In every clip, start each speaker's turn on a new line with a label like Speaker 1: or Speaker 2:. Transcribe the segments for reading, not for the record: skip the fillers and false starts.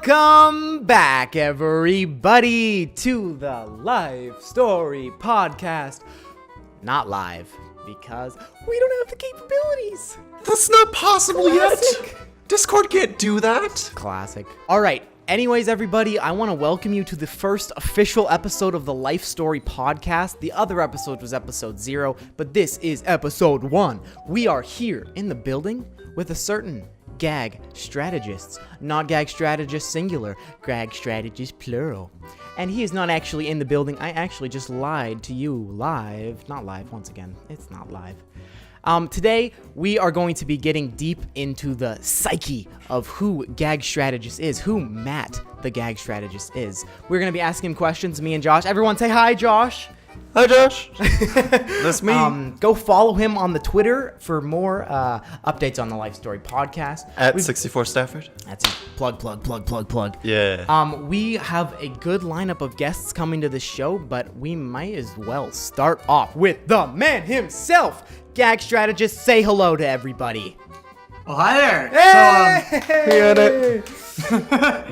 Speaker 1: Welcome back, everybody, to the Live Story Podcast. Not live, because we don't have the capabilities.
Speaker 2: That's not possible yet. Discord can't do that.
Speaker 1: Classic. All right. Anyways, everybody, I want to welcome you to the first official episode of the Life Story Podcast. The other episode was episode 0, but this is episode 1. We are here in the building with a certain GagStrategists, not GagStrategists singular, GagStrategists plural. And he is not actually in the building. I actually just lied to you live. Not live, once again. It's not live. Today, we are going to be getting deep into the psyche of who GagStrategist is, who Matt, the GagStrategist, is. We're going to be asking him questions, me and Josh. Everyone say hi, Josh.
Speaker 2: Hi, Josh. That's me.
Speaker 1: Go follow him on the Twitter for more updates on the Life Story Podcast.
Speaker 2: At 64 Stafford.
Speaker 1: That's it. Plug.
Speaker 2: Yeah.
Speaker 1: We have a good lineup of guests coming to the show, but we might as well start off with the man himself. GagStrategist, say hello to everybody.
Speaker 3: Oh, hi there.
Speaker 1: Hey!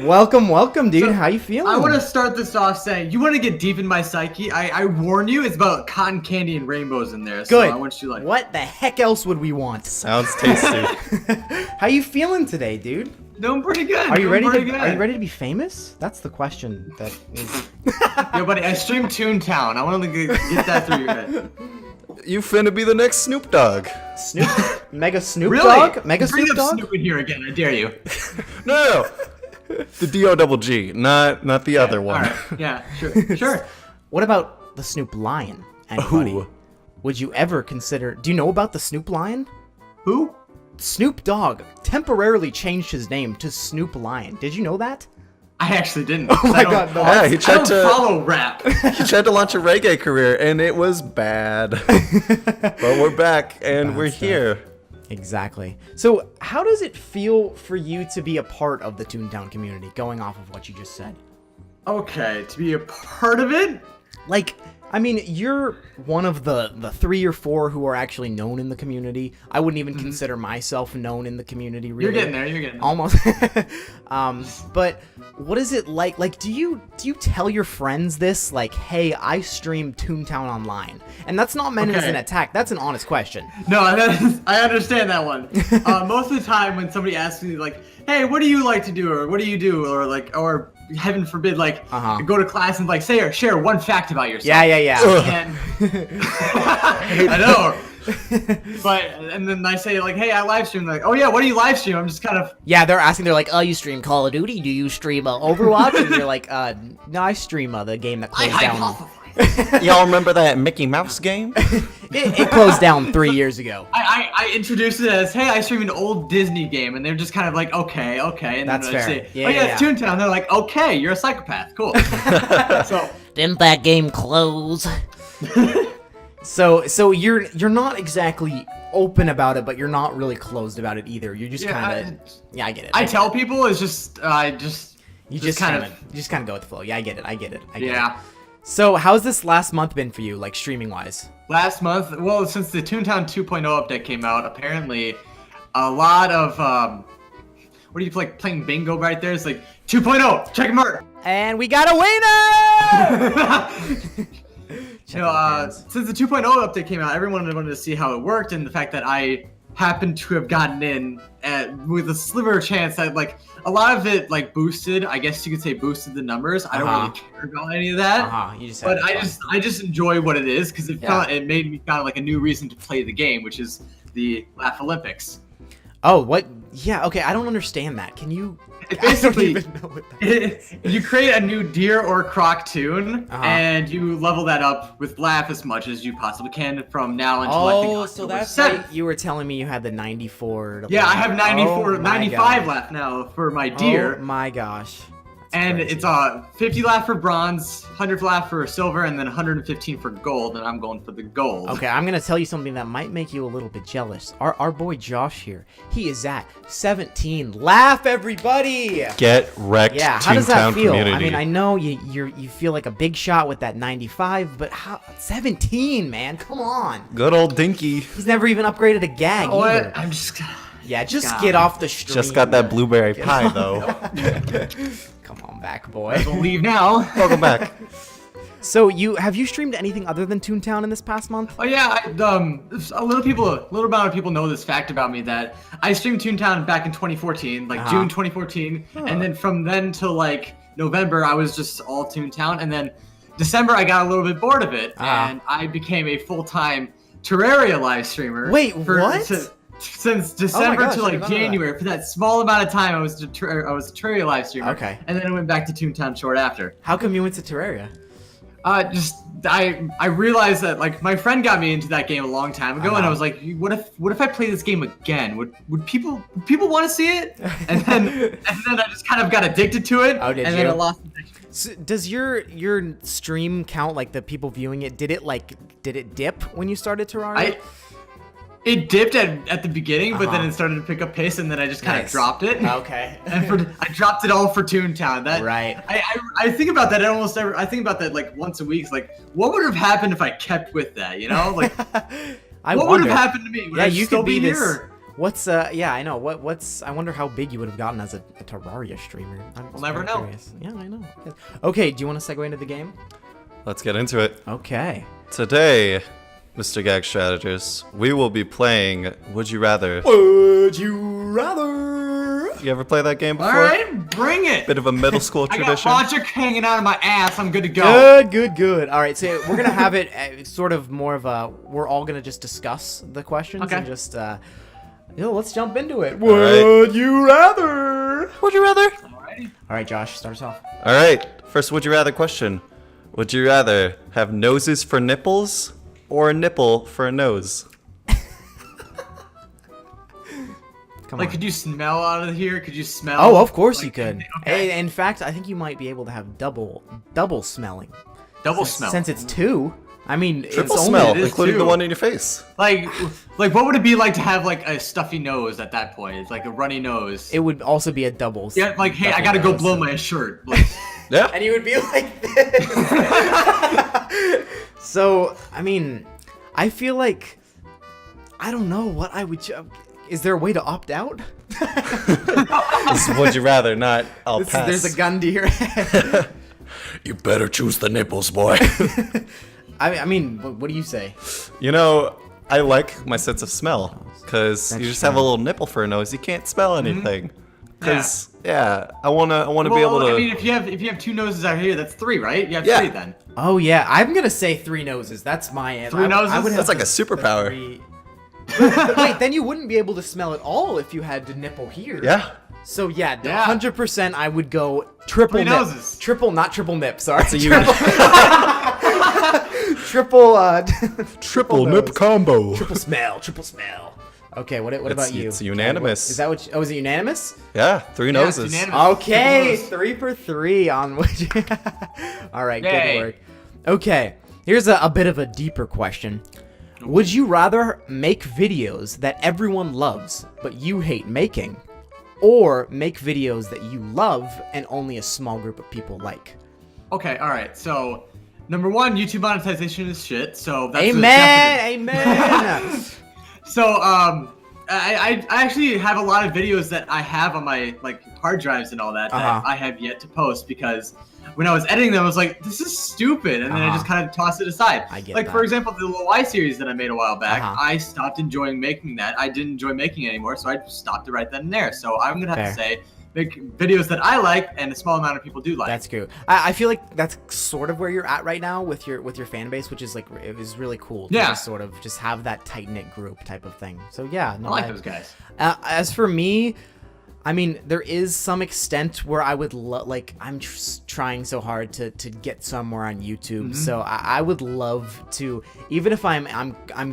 Speaker 1: Welcome, dude. How you feeling?
Speaker 3: I want to start this off saying, you want to get deep in my psyche? I warn you, it's about cotton candy and rainbows in there. So
Speaker 1: Good.
Speaker 3: I want you like.
Speaker 1: What the heck else would we want?
Speaker 2: Sounds tasty.
Speaker 1: How you feeling today, dude?
Speaker 3: No, I'm pretty good.
Speaker 1: Are you ready
Speaker 3: to?
Speaker 1: Are you ready to be famous? That's the question. That is.
Speaker 3: Yo, buddy, I stream Toontown. I want to get that through your head.
Speaker 2: You finna be the next Snoop Dogg.
Speaker 1: Mega Snoop
Speaker 3: Really?
Speaker 1: Dogg? Mega
Speaker 3: Bring
Speaker 1: Snoop
Speaker 3: up
Speaker 1: Dogg?
Speaker 3: Snoop in here again. I dare you.
Speaker 2: No. The D-O-double-G, not the other one.
Speaker 3: All right. Yeah, sure.
Speaker 1: What about the Snoop Lion? Anybody?
Speaker 2: Ooh.
Speaker 1: Would you ever consider? Do you know about the Snoop Lion?
Speaker 3: Who?
Speaker 1: Snoop Dogg temporarily changed his name to Snoop Lion. Did you know that?
Speaker 3: I actually didn't.
Speaker 1: Oh my god, no.
Speaker 2: Yeah, he
Speaker 3: I
Speaker 2: tried
Speaker 3: don't
Speaker 2: to
Speaker 3: follow rap.
Speaker 2: he tried to launch a reggae career and it was bad. But we're back and
Speaker 1: Bad
Speaker 2: we're
Speaker 1: stuff.
Speaker 2: here.
Speaker 1: Exactly. So, how does it feel for you to be a part of the Toontown community, going off of what you just said?
Speaker 3: Okay, to be a part of it?
Speaker 1: Like, I mean, you're one of the 3 or 4 who are actually known in the community. I wouldn't even consider myself known in the community, really.
Speaker 3: You're getting there.
Speaker 1: Almost. But what is it like? Like, do you tell your friends this? Like, hey, I stream Toontown online. And that's not meant as an attack. That's an honest question.
Speaker 3: No, I understand that one. Most of the time when somebody asks me, like, hey, what do you like to do? Or what do you do? Or heaven forbid, like, go to class and, like, share one fact about yourself.
Speaker 1: Yeah.
Speaker 3: And I know. And then I say, like, hey, I live stream. Like, oh, yeah, what do you live stream? I'm just kind of...
Speaker 1: Yeah, they're asking, they're like, oh, you stream Call of Duty? Do you stream Overwatch? And you're like, no, I stream the game that closed down.
Speaker 2: Y'all remember that Mickey Mouse game?
Speaker 1: It closed down 3 years ago.
Speaker 3: I introduced it as, hey, I stream an old Disney game. And they're just kind of like, okay. And
Speaker 1: That's
Speaker 3: then I
Speaker 1: fair.
Speaker 3: say, it's Toontown. They're like, okay, you're a psychopath. Cool. So...
Speaker 1: Didn't that game close? So you're not exactly open about it, but you're not really closed about it either. You're just kind of... Yeah, I get it.
Speaker 3: I tell people, it's just...
Speaker 1: You just kind of go with the flow. Yeah, I get it.
Speaker 3: Yeah.
Speaker 1: So, how's this last month been for you, like, streaming-wise?
Speaker 3: Last month, well, since the Toontown 2.0 update came out, apparently a lot of, what do you like playing bingo right there? It's like, 2.0, check him out!
Speaker 1: And we got a winner!
Speaker 3: Since the 2.0 update came out, everyone wanted to see how it worked, and the fact that I happened to have gotten in with a sliver of chance that, like, a lot of it, like, boosted, I guess you could say boosted the numbers. I don't really care about any of that.
Speaker 1: You just
Speaker 3: but I just enjoy what it is, because it made me kind of like a new reason to play the game, which is the Laugh Olympics.
Speaker 1: Oh, what? Yeah, okay, I don't understand that. Can you...
Speaker 3: Basically,
Speaker 1: I don't even know what that
Speaker 3: you create a new deer or croc tune, and you level that up with laugh as much as you possibly can from now until I think
Speaker 1: so that's
Speaker 3: 7th.
Speaker 1: why you were telling me you had the 94.
Speaker 3: Yeah, I have 94,
Speaker 1: Oh my
Speaker 3: 95
Speaker 1: gosh.
Speaker 3: left now for my deer.
Speaker 1: Oh my gosh.
Speaker 3: And
Speaker 1: crazy.
Speaker 3: It's 50 laugh for bronze, 100 laugh for silver, and then 115 for gold, and I'm going for the gold.
Speaker 1: Okay, I'm going to tell you something that might make you a little bit jealous. Our boy Josh here, he is at 17. Laugh, everybody!
Speaker 2: Get wrecked,
Speaker 1: Yeah, how does that
Speaker 2: Toontown
Speaker 1: feel?
Speaker 2: community.
Speaker 1: I mean, I know you feel like a big shot with that 95, but how 17, man? Come on.
Speaker 2: Good old Dinky.
Speaker 1: He's never even upgraded a gag
Speaker 3: You know
Speaker 1: either.
Speaker 3: what? I'm just...
Speaker 1: Yeah, just
Speaker 3: God.
Speaker 1: get off the stream.
Speaker 2: Just got that blueberry pie though.
Speaker 1: Come on back, boy.
Speaker 3: We'll leave now.
Speaker 2: Welcome back.
Speaker 1: So have you streamed anything other than Toontown in this past month?
Speaker 3: Oh yeah, a little amount of people know this fact about me that I streamed Toontown back in 2014, like June 2014, and then from then till like November I was just all Toontown, and then December I got a little bit bored of it, and I became a full-time Terraria live streamer.
Speaker 1: Wait, what?
Speaker 3: Since December
Speaker 1: gosh,
Speaker 3: to
Speaker 1: I
Speaker 3: like
Speaker 1: didn't know
Speaker 3: January, for that small amount of time, I was a Terraria live streamer.
Speaker 1: Okay.
Speaker 3: And then I went back to Toontown short after.
Speaker 1: How come you went to Terraria?
Speaker 3: I realized that like my friend got me into that game a long time ago, and I was like, what if I play this game again? Would people want to see it? And then I just kind of got addicted to it.
Speaker 1: Oh, did
Speaker 3: and
Speaker 1: you?
Speaker 3: then I lost addiction.
Speaker 1: So does your stream count, like the people viewing it? Did it dip when you started Terraria?
Speaker 3: It dipped at the beginning, but then it started to pick up pace, and then I just kind of dropped it.
Speaker 1: Okay.
Speaker 3: And I dropped it all for Toontown.
Speaker 1: Right.
Speaker 3: I think about that almost every. I think about that like once a week. It's like, what would have happened if I kept with that? You know, like what would have happened to me? Would I
Speaker 1: you
Speaker 3: still
Speaker 1: could be this.
Speaker 3: here?
Speaker 1: What's yeah, I know. What's I wonder how big you would have gotten as a Terraria streamer.
Speaker 3: We'll never know.
Speaker 1: Curious. Yeah, I know. Okay, do you want to segue into the game?
Speaker 2: Let's get into it.
Speaker 1: Okay.
Speaker 2: Today, Mr. GagStrategists, we will be playing Would You Rather.
Speaker 1: Would you rather?
Speaker 2: You ever play that game before?
Speaker 3: All right, bring it.
Speaker 2: Bit of a middle school
Speaker 3: I got
Speaker 2: tradition.
Speaker 3: logic hanging out of my ass. I'm good to go.
Speaker 1: Good. All right, so we're gonna have it sort of more of a. We're all gonna just discuss the questions and just. Let's jump into it. Would you rather?
Speaker 2: Would you rather?
Speaker 3: Alrighty.
Speaker 1: All right, Josh, start us off.
Speaker 2: All right, first Would You Rather question. Would you rather have noses for nipples or a nipple for a nose?
Speaker 1: Come
Speaker 3: Like,
Speaker 1: on.
Speaker 3: could you smell out of here? Could you smell?
Speaker 1: Oh, of course
Speaker 3: like,
Speaker 1: you could.
Speaker 3: Okay.
Speaker 1: In fact, I think you might be able to have double smelling.
Speaker 3: Double smell.
Speaker 1: Since it's two. I mean,
Speaker 2: Triple
Speaker 1: it's
Speaker 2: smell,
Speaker 1: only,
Speaker 3: it is
Speaker 2: including
Speaker 3: too.
Speaker 2: the one in your face.
Speaker 3: Like what would it be like to have like a stuffy nose at that point? It's like a runny nose.
Speaker 1: it would also be a double.
Speaker 3: Yeah, like, hey, I gotta go blow my shirt. Like,
Speaker 2: Yeah.
Speaker 1: And you would be like this. So, I mean, I feel like I don't know what I would. Is there a way to opt out?
Speaker 2: This is Would You Rather, not I'll pass.
Speaker 1: There's a gun to your head.
Speaker 2: You better choose the nipples, boy.
Speaker 1: I mean, what do you say?
Speaker 2: You know, I like my sense of smell because you just have a little nipple for a nose. You can't smell anything. Because I wanna be able to.
Speaker 3: I mean, if you have two noses out here, that's three, right? You have
Speaker 2: Yeah.
Speaker 3: three then.
Speaker 1: Oh yeah, I'm gonna say 3 noses. That's my answer.
Speaker 3: Three noses?
Speaker 1: I would have
Speaker 2: That's like a
Speaker 1: the
Speaker 2: superpower.
Speaker 1: 3. But wait, then you wouldn't be able to smell at all if you had the nipple here.
Speaker 2: Yeah.
Speaker 1: So yeah,
Speaker 3: Yeah.
Speaker 1: 100% I would go triple
Speaker 3: 3
Speaker 1: nip.
Speaker 3: noses.
Speaker 1: Triple, not triple nip. Sorry.
Speaker 2: So you
Speaker 1: triple
Speaker 2: triple
Speaker 1: nose.
Speaker 2: nip combo.
Speaker 1: Triple smell. Okay, what about you?
Speaker 2: It's unanimous.
Speaker 1: Is that what? Is it unanimous?
Speaker 2: Yeah, 3
Speaker 3: Yeah, it's
Speaker 2: noses.
Speaker 3: unanimous.
Speaker 1: Okay,
Speaker 3: Triple nose.
Speaker 1: 3 for 3 on which. All right,
Speaker 3: Yay.
Speaker 1: good work. Okay, here's a bit of a deeper question. Would you rather make videos that everyone loves but you hate making, or make videos that you love and only a small group of people like?
Speaker 3: Okay, all right. So, number one, YouTube monetization is shit. So that's
Speaker 1: Amen.
Speaker 3: So, I actually have a lot of videos that I have on my like hard drives and all that I have yet to post because when I was editing them, I was like, this is stupid, and then I just kind of tossed it aside.
Speaker 1: I get
Speaker 3: like
Speaker 1: that.
Speaker 3: For example, the Y series that I made a while back,
Speaker 1: Uh-huh.
Speaker 3: I stopped enjoying making that. I didn't enjoy making it anymore, so I just stopped it right then and there. So I'm gonna have to
Speaker 1: Fair.
Speaker 3: say, make videos that I like and a small amount of people do like.
Speaker 1: That's cool. I feel like that's sort of where you're at right now with your fan base, which is like it is really cool. To
Speaker 3: Yeah.
Speaker 1: just sort of just have that tight knit group type of thing. So yeah, no,
Speaker 3: I like those guys.
Speaker 1: As for me, I mean, there is some extent where I would like I'm trying so hard to get somewhere on YouTube. So I would love to, even if I'm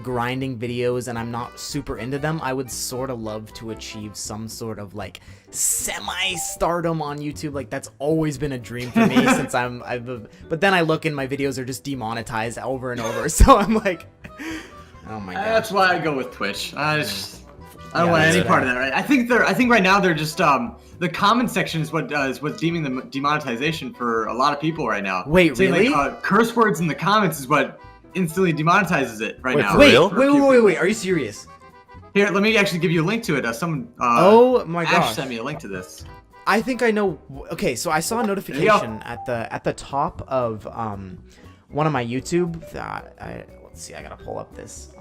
Speaker 1: grinding videos and I'm not super into them, I would sort of love to achieve some sort of like semi-stardom on YouTube. Like that's always been a dream for me since but then I look and my videos are just demonetized over and over. So I'm like, oh my god.
Speaker 3: That's why I go with Twitch. I don't want
Speaker 1: that's
Speaker 3: any part
Speaker 1: fair.
Speaker 3: of that, right? I think right now they're just the comment section is what's deeming the demonetization for a lot of people right now.
Speaker 1: Wait,
Speaker 3: Saying,
Speaker 1: really?
Speaker 3: Like, curse words in the comments is what instantly demonetizes it right now.
Speaker 2: for real?
Speaker 1: Wait, are you serious?
Speaker 3: Here, let me actually give you a link to it.
Speaker 1: Oh my
Speaker 3: Ash
Speaker 1: gosh.
Speaker 3: sent me a link to this.
Speaker 1: I think I know. Okay, so I saw a notification at the top of one of my YouTube. Let's see, I gotta pull up this.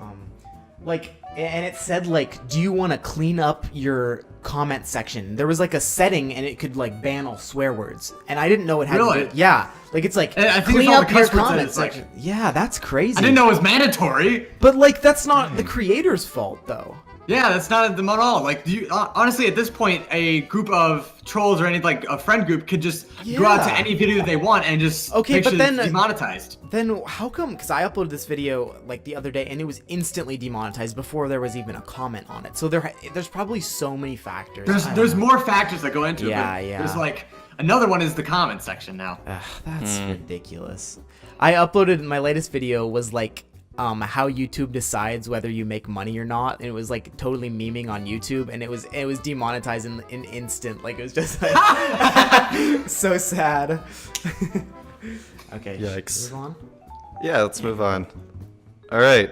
Speaker 1: And it said like, do you want to clean up your comment section? There was like a setting, and it could like ban all swear words, and I didn't know it had.
Speaker 3: Really?
Speaker 1: To do, yeah, like it's like
Speaker 3: I think
Speaker 1: clean
Speaker 3: it's all
Speaker 1: up
Speaker 3: the
Speaker 1: your
Speaker 3: cuss words that
Speaker 1: comment
Speaker 3: it's like-
Speaker 1: section. Yeah, that's crazy.
Speaker 3: I didn't know it was mandatory.
Speaker 1: But like, that's not the creator's fault though.
Speaker 3: Yeah, that's not them at all. Like, honestly, at this point, a group of trolls or any like a friend group could just go out to
Speaker 1: Yeah.
Speaker 3: any video that they want and just make
Speaker 1: but
Speaker 3: sure
Speaker 1: then
Speaker 3: it's demonetized.
Speaker 1: Then how come? Because I uploaded this video like the other day, and it was instantly demonetized before there was even a comment on it. So there's probably so many factors.
Speaker 3: There's more factors that go into it.
Speaker 1: Yeah,
Speaker 3: but
Speaker 1: yeah.
Speaker 3: There's like another one is the comment section now.
Speaker 1: Ugh, that's ridiculous. I uploaded my latest video was like how YouTube decides whether you make money or not, and it was like totally memeing on YouTube, and it was demonetized in instant. Like it was just like so sad. Okay.
Speaker 2: Yikes.
Speaker 1: Move on.
Speaker 2: Yeah, let's move on. All right.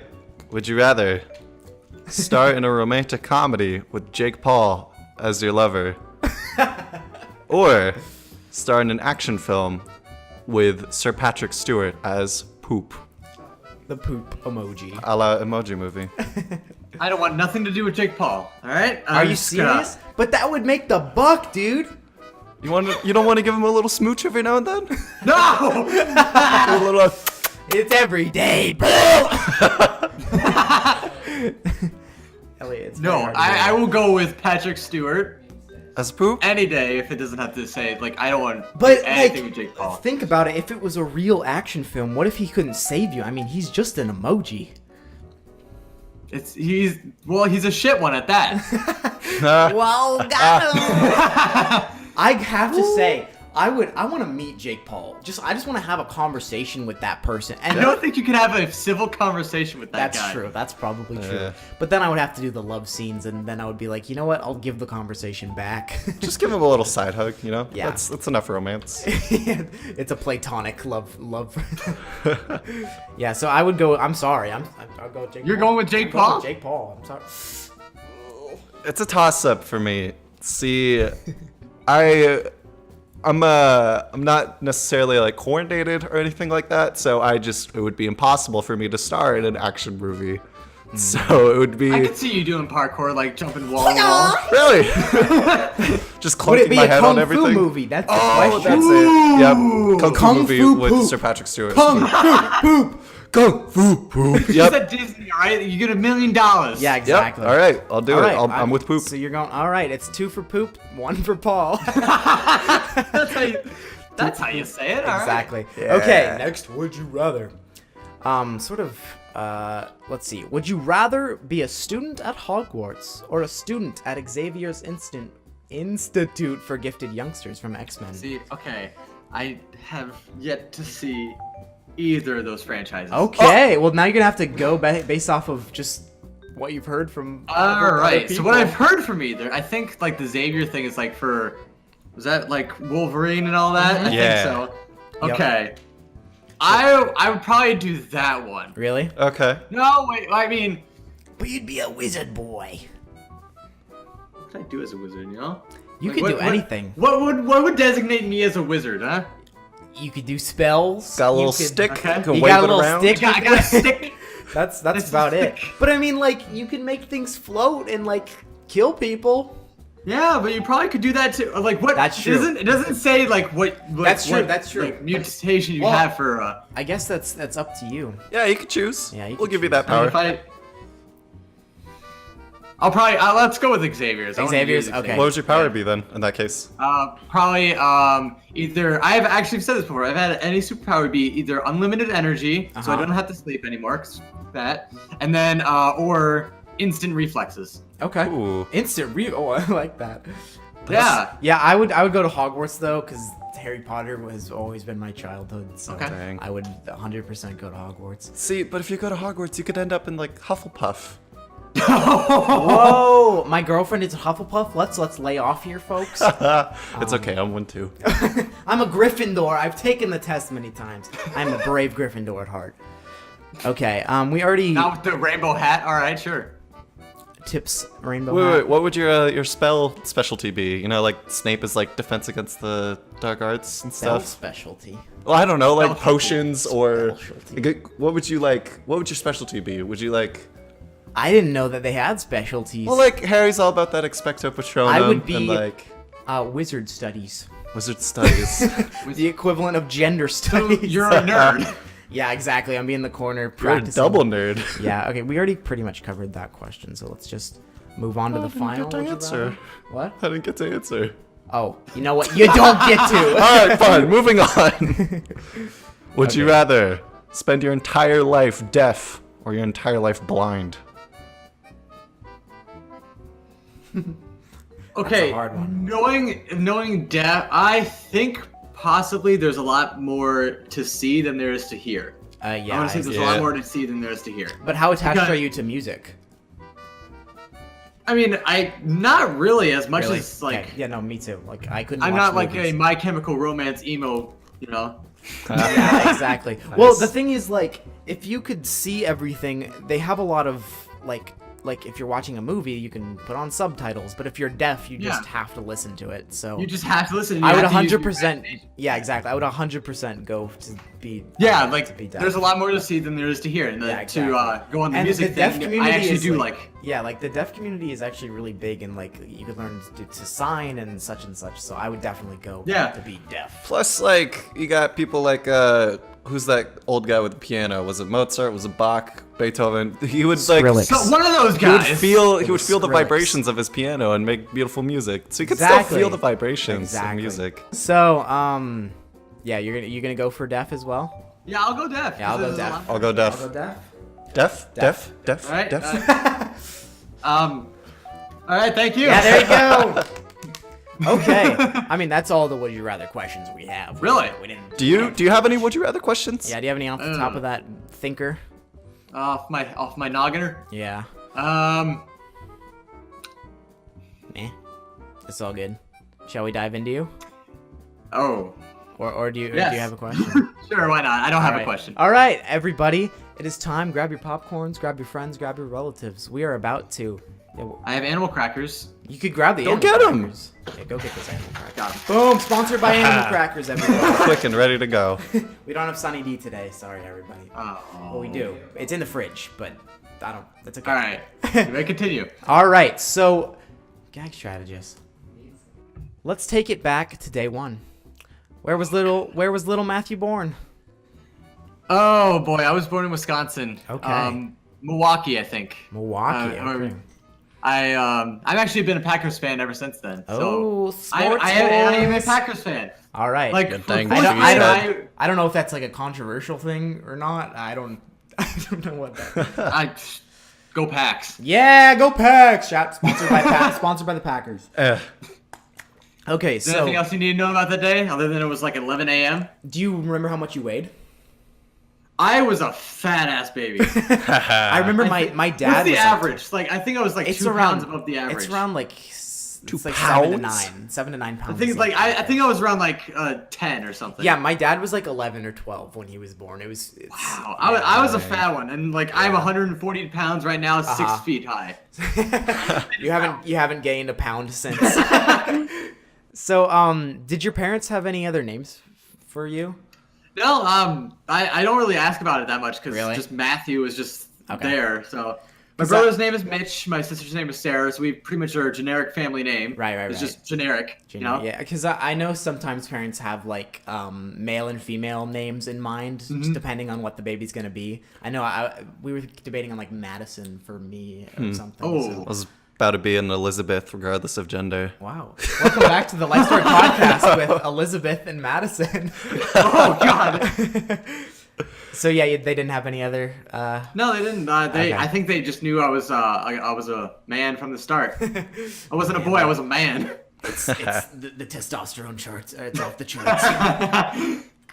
Speaker 2: Would you rather star in a romantic comedy with Jake Paul as your lover, or star in an action film with Sir Patrick Stewart as Poop,
Speaker 1: The poop emoji.
Speaker 2: a la Emoji Movie?
Speaker 3: I don't want nothing to do with Jake Paul. All right?
Speaker 1: Are you serious? But that would make the buck, dude.
Speaker 2: You don't want to give him a little smooch every now and then?
Speaker 3: No!
Speaker 2: A little,
Speaker 1: It's every day, bro. Elliot, it's
Speaker 3: No,
Speaker 1: very hard to
Speaker 3: I
Speaker 1: do.
Speaker 3: will go with Patrick Stewart
Speaker 2: as Poop?
Speaker 3: any day if it doesn't have to say like I don't want
Speaker 1: But
Speaker 3: anything
Speaker 1: like,
Speaker 3: with Jake Paul.
Speaker 1: think about it. If it was a real action film, what if he couldn't save you? I mean, he's just an emoji.
Speaker 3: He's a shit one at that.
Speaker 1: Well, got him. I have to say, I want to meet Jake Paul. I just want to have a conversation with that person. And
Speaker 3: I don't think you can have a civil conversation with that
Speaker 1: that's
Speaker 3: guy.
Speaker 1: true. That's probably true.
Speaker 2: Yeah.
Speaker 1: But then I would have to do the love scenes, and then I would be like, you know what? I'll give the conversation back.
Speaker 2: Just give him a little side hug, you know?
Speaker 1: Yeah.
Speaker 2: That's enough romance.
Speaker 1: It's a platonic love. Yeah. So I would go. I'm sorry. I'll go with Jake.
Speaker 3: You're
Speaker 1: Paul.
Speaker 3: going with Jake
Speaker 1: I'm going
Speaker 3: Paul?
Speaker 1: with Jake Paul. I'm sorry.
Speaker 2: It's a toss-up for me. See, I'm not necessarily like coordinated or anything like that, so it would be impossible for me to star in an action movie. So it would be
Speaker 3: I could see you doing parkour, like jumping wall to wall.
Speaker 2: really just
Speaker 1: Would it
Speaker 2: clunking
Speaker 1: be
Speaker 2: my
Speaker 1: a
Speaker 2: head
Speaker 1: kung
Speaker 2: on
Speaker 1: fu
Speaker 2: everything.
Speaker 1: movie? That's the
Speaker 2: Oh,
Speaker 1: question.
Speaker 2: that's it. Yep, kung fu movie
Speaker 1: Fu
Speaker 2: with
Speaker 1: poop.
Speaker 2: Sir Patrick Stewart.
Speaker 1: Kung fu poop. Kung fu poop.
Speaker 3: You
Speaker 2: Yep.
Speaker 3: said Disney, all right? You get $1 million.
Speaker 1: Yeah,
Speaker 2: Yep.
Speaker 1: exactly.
Speaker 2: All right, I'll do
Speaker 1: All
Speaker 2: it.
Speaker 1: right,
Speaker 2: I'm with Poop.
Speaker 1: So you're going. All right, it's 2 for Poop, 1 for Paul.
Speaker 3: That's how you say it. All right.
Speaker 1: Exactly.
Speaker 2: Yeah.
Speaker 1: Okay, next, would you rather? Let's see. Would you rather be a student at Hogwarts or a student at Xavier's Institute for Gifted Youngsters from X-Men?
Speaker 3: See, okay, I have yet to see either of those franchises.
Speaker 1: Okay, well now you're gonna have to go based off of just what you've heard from.
Speaker 3: All right. So
Speaker 1: people.
Speaker 3: what I've heard from either, I think like the Xavier thing is like was that like Wolverine and all that? I
Speaker 2: Yeah.
Speaker 3: think so. Okay. I would probably do that one.
Speaker 1: Really?
Speaker 2: Okay.
Speaker 3: No, wait. I mean,
Speaker 1: But you'd be a wizard boy.
Speaker 3: what could I do as a wizard? You know?
Speaker 1: You
Speaker 3: Like,
Speaker 1: could
Speaker 3: what-
Speaker 1: do
Speaker 3: what-
Speaker 1: anything.
Speaker 3: What would designate me as a wizard? Huh?
Speaker 1: You could do spells.
Speaker 2: Got a little
Speaker 1: you could-
Speaker 2: stick.
Speaker 3: Okay.
Speaker 2: You can
Speaker 1: You
Speaker 2: wave
Speaker 1: got a
Speaker 2: it
Speaker 1: little
Speaker 2: around.
Speaker 1: stick.
Speaker 3: I got a stick.
Speaker 1: That's
Speaker 3: That's
Speaker 1: about it.
Speaker 3: sick.
Speaker 1: But I mean, like, you can make things float and like kill people.
Speaker 3: Yeah, but you probably could do that too. Like what?
Speaker 1: That's true.
Speaker 3: It doesn't say like what.
Speaker 1: That's true,
Speaker 3: what,
Speaker 1: that's true.
Speaker 3: Like, mutation you
Speaker 1: Well,
Speaker 3: have for.
Speaker 1: I guess that's up to you.
Speaker 2: Yeah, you can choose.
Speaker 1: Yeah, you
Speaker 2: we'll
Speaker 1: can
Speaker 2: give you
Speaker 1: choose.
Speaker 2: that power.
Speaker 3: If I'll probably let's go with Xavier's. I wanna
Speaker 1: Xavier's,
Speaker 3: use
Speaker 1: okay.
Speaker 2: What would your power
Speaker 3: Yeah.
Speaker 2: be then in that case?
Speaker 3: Probably either I've actually said this before. I've had any superpower would be either unlimited energy, so I
Speaker 1: Uh-huh.
Speaker 3: don't have to sleep anymore. 'Cause that, and then or instant reflexes.
Speaker 1: Okay.
Speaker 2: Ooh.
Speaker 1: Instant Oh, I like that.
Speaker 3: Yeah.
Speaker 1: Yeah, I would go to Hogwarts though, because Harry Potter has always been my childhood. So
Speaker 3: Okay.
Speaker 2: Dang.
Speaker 1: I would 100% go to Hogwarts.
Speaker 2: See, but if you go to Hogwarts, you could end up in like Hufflepuff.
Speaker 1: Whoa! My girlfriend is a Hufflepuff. Let's lay off here, folks.
Speaker 2: It's okay, I'm one too.
Speaker 1: I'm a Gryffindor. I've taken the test many times. I'm a brave Gryffindor at heart. Okay. We already.
Speaker 3: Now with the rainbow hat. All right, sure.
Speaker 1: tips Rainbow
Speaker 2: Wait,
Speaker 1: hat.
Speaker 2: wait, what would your spell specialty be? You know, like Snape is like defense against the dark arts and
Speaker 1: Spell
Speaker 2: stuff.
Speaker 1: specialty.
Speaker 2: Well, I don't know, like
Speaker 3: Specialty.
Speaker 2: potions or
Speaker 1: Specialty.
Speaker 2: what would you like? What would your specialty be? Would you like?
Speaker 1: I didn't know that they had specialties.
Speaker 2: Well, like Harry's all about that expecto patronum.
Speaker 1: I would be
Speaker 2: and like
Speaker 1: wizard studies.
Speaker 2: wizard studies.
Speaker 1: The equivalent of gender
Speaker 3: So
Speaker 1: studies.
Speaker 3: you're a nerd.
Speaker 1: Yeah, exactly. I'm in the corner
Speaker 2: You're a
Speaker 1: practicing.
Speaker 2: double nerd.
Speaker 1: Yeah, okay, we already pretty much covered that question, so let's just move on to the final.
Speaker 2: Get to
Speaker 1: would you
Speaker 2: answer.
Speaker 1: rather? What?
Speaker 2: I didn't get to answer.
Speaker 1: Oh, you know what? You don't get to.
Speaker 2: All right, fine. Moving on. Would you
Speaker 1: Okay.
Speaker 2: rather spend your entire life deaf or your entire life blind?
Speaker 3: Okay,
Speaker 1: hard one.
Speaker 3: knowing death, I think possibly there's a lot more to see than there is to hear.
Speaker 1: Yeah.
Speaker 3: Honestly, there's a lot more to see than there is to hear.
Speaker 1: But how attached
Speaker 3: Because-
Speaker 1: are you to music?
Speaker 3: I mean, not really as much
Speaker 1: Really?
Speaker 3: as like
Speaker 1: Okay, yeah, no, me too. Like I couldn't.
Speaker 3: I'm
Speaker 1: watch
Speaker 3: not like
Speaker 1: movies.
Speaker 3: a My Chemical Romance emo, you know.
Speaker 1: Yeah, exactly. Well, the thing is, like, if you could see everything, they have a lot of like if you're watching a movie, you can put on subtitles. But if you're deaf, you just
Speaker 3: Yeah.
Speaker 1: have to listen to it. So
Speaker 3: You just have to listen.
Speaker 1: I
Speaker 3: You
Speaker 1: would
Speaker 3: have to use your
Speaker 1: 100%.
Speaker 3: imagination.
Speaker 1: Yeah, exactly. I would 100% go to be.
Speaker 3: Yeah,
Speaker 1: to
Speaker 3: like
Speaker 1: be deaf.
Speaker 3: there's a lot more to see than there is to hear, and
Speaker 1: Yeah,
Speaker 3: to
Speaker 1: exactly.
Speaker 3: go on the
Speaker 1: And
Speaker 3: music
Speaker 1: the deaf
Speaker 3: thing.
Speaker 1: community
Speaker 3: I actually
Speaker 1: is
Speaker 3: do
Speaker 1: like. Yeah, like the deaf community is actually really big, and like you could learn to sign and such. So I would definitely go
Speaker 3: Yeah.
Speaker 1: to be deaf.
Speaker 2: Plus, like, you got people like, who's that old guy with the piano? Was it Mozart? Was it Bach? Beethoven? He would like,
Speaker 1: Skrillex.
Speaker 3: So one of those
Speaker 2: he would
Speaker 3: guys.
Speaker 2: feel, he
Speaker 1: It
Speaker 2: would
Speaker 1: was
Speaker 2: feel the
Speaker 1: Skrillex.
Speaker 2: vibrations of his piano and make beautiful music. So you could
Speaker 1: Exactly.
Speaker 2: still feel the vibrations
Speaker 1: Exactly.
Speaker 2: of music.
Speaker 1: So yeah, you're gonna go for deaf as well.
Speaker 3: Yeah, I'll go deaf.
Speaker 1: Yeah, I'll go
Speaker 3: 'cause there's a
Speaker 1: deaf.
Speaker 3: lot-
Speaker 2: I'll go deaf.
Speaker 1: I'll go deaf.
Speaker 2: Deaf? Deaf? Deaf?
Speaker 3: All right.
Speaker 2: Deaf?
Speaker 3: All right. Thank you.
Speaker 1: Yeah, there you go. Okay. I mean, that's all the would you rather questions we have.
Speaker 3: Really?
Speaker 1: We didn't.
Speaker 2: Do you have any would you rather questions?
Speaker 1: Yeah. Do you have any off the top of that thinker?
Speaker 3: off my nogginer.
Speaker 1: Yeah. It's all good. Shall we dive into you?
Speaker 3: Oh.
Speaker 1: Or do you
Speaker 3: Yes.
Speaker 1: have a question?
Speaker 3: Sure, why not? I don't have
Speaker 1: Alright.
Speaker 3: a question.
Speaker 1: All right, everybody. It is time. Grab your popcorns, grab your friends, grab your relatives. We are about to.
Speaker 3: I have animal crackers.
Speaker 1: You could grab the
Speaker 2: Go
Speaker 1: animal
Speaker 2: get 'em.
Speaker 1: crackers. Yeah, go get those animal crackers.
Speaker 3: Got 'em.
Speaker 1: Boom! Sponsored by Animal Crackers, everybody.
Speaker 2: Quick and ready to go.
Speaker 1: We don't have Sunny D today. Sorry, everybody.
Speaker 3: Oh.
Speaker 1: Well, we do. It's in the fridge, but I don't. That's okay.
Speaker 3: All right. You may continue.
Speaker 1: All right. So, gag strategist. Let's take it back to day one. Where was little Matthew born?
Speaker 3: Oh boy, I was born in Wisconsin.
Speaker 1: Okay.
Speaker 3: Milwaukee, I think.
Speaker 1: Milwaukee.
Speaker 3: or-
Speaker 1: Okay.
Speaker 3: I've actually been a Packers fan ever since then.
Speaker 1: Oh,
Speaker 3: So I am a
Speaker 1: sports
Speaker 3: Packers fan.
Speaker 1: All right.
Speaker 3: Like,
Speaker 2: Good thing
Speaker 3: for
Speaker 2: you
Speaker 3: the-
Speaker 2: said.
Speaker 1: I don't know if that's like a controversial thing or not. I don't know what that.
Speaker 3: I go Packs.
Speaker 1: Yeah, go Packs! Shout sponsored by sponsored by the Packers. Okay,
Speaker 3: Is there anything
Speaker 1: so
Speaker 3: else you need to know about that day, other than it was like 11 a.m.?
Speaker 1: do you remember how much you weighed?
Speaker 3: I was a fat ass baby.
Speaker 1: I remember my dad.
Speaker 3: What's the
Speaker 1: was
Speaker 3: average? Like, I think I was like
Speaker 1: It's
Speaker 3: 2
Speaker 1: around
Speaker 3: pounds above the average.
Speaker 1: It's around like
Speaker 2: 2
Speaker 1: it's like
Speaker 2: pounds?
Speaker 1: 7 to 9 pounds.
Speaker 3: I think it's like I think I was around like 10 or something.
Speaker 1: Yeah, my dad was like 11 or 12 when he was born. It's,
Speaker 3: Wow. I was a fat one, and like I'm 140 pounds right now, 6 feet high.
Speaker 1: you haven't gained a pound since. So, did your parents have any other names for you?
Speaker 3: No, I don't really ask about it that much because
Speaker 1: Really?
Speaker 3: just Matthew is just
Speaker 1: Okay.
Speaker 3: there. So my
Speaker 1: 'Cause
Speaker 3: brother's name is Mitch. My sister's name is Sarah. So we pretty much are a generic family name.
Speaker 1: Right,
Speaker 3: It's
Speaker 1: right.
Speaker 3: just generic. You know?
Speaker 1: Yeah, because I know sometimes parents have like male and female names in mind,
Speaker 3: Mm-hmm.
Speaker 1: just depending on what the baby's gonna be. I know we were debating on like Madison for me or something.
Speaker 3: Oh.
Speaker 1: so-
Speaker 2: I was about to be an Elizabeth, regardless of gender.
Speaker 1: Wow. Welcome back to the Life Story Podcast with Elizabeth and Madison.
Speaker 3: Oh God.
Speaker 1: So yeah, they didn't have any other.
Speaker 3: No, they didn't.
Speaker 1: Okay.
Speaker 3: I think they just knew I was a man from the start. I wasn't a boy. I was a man.
Speaker 1: It's the testosterone charts. It's off the charts.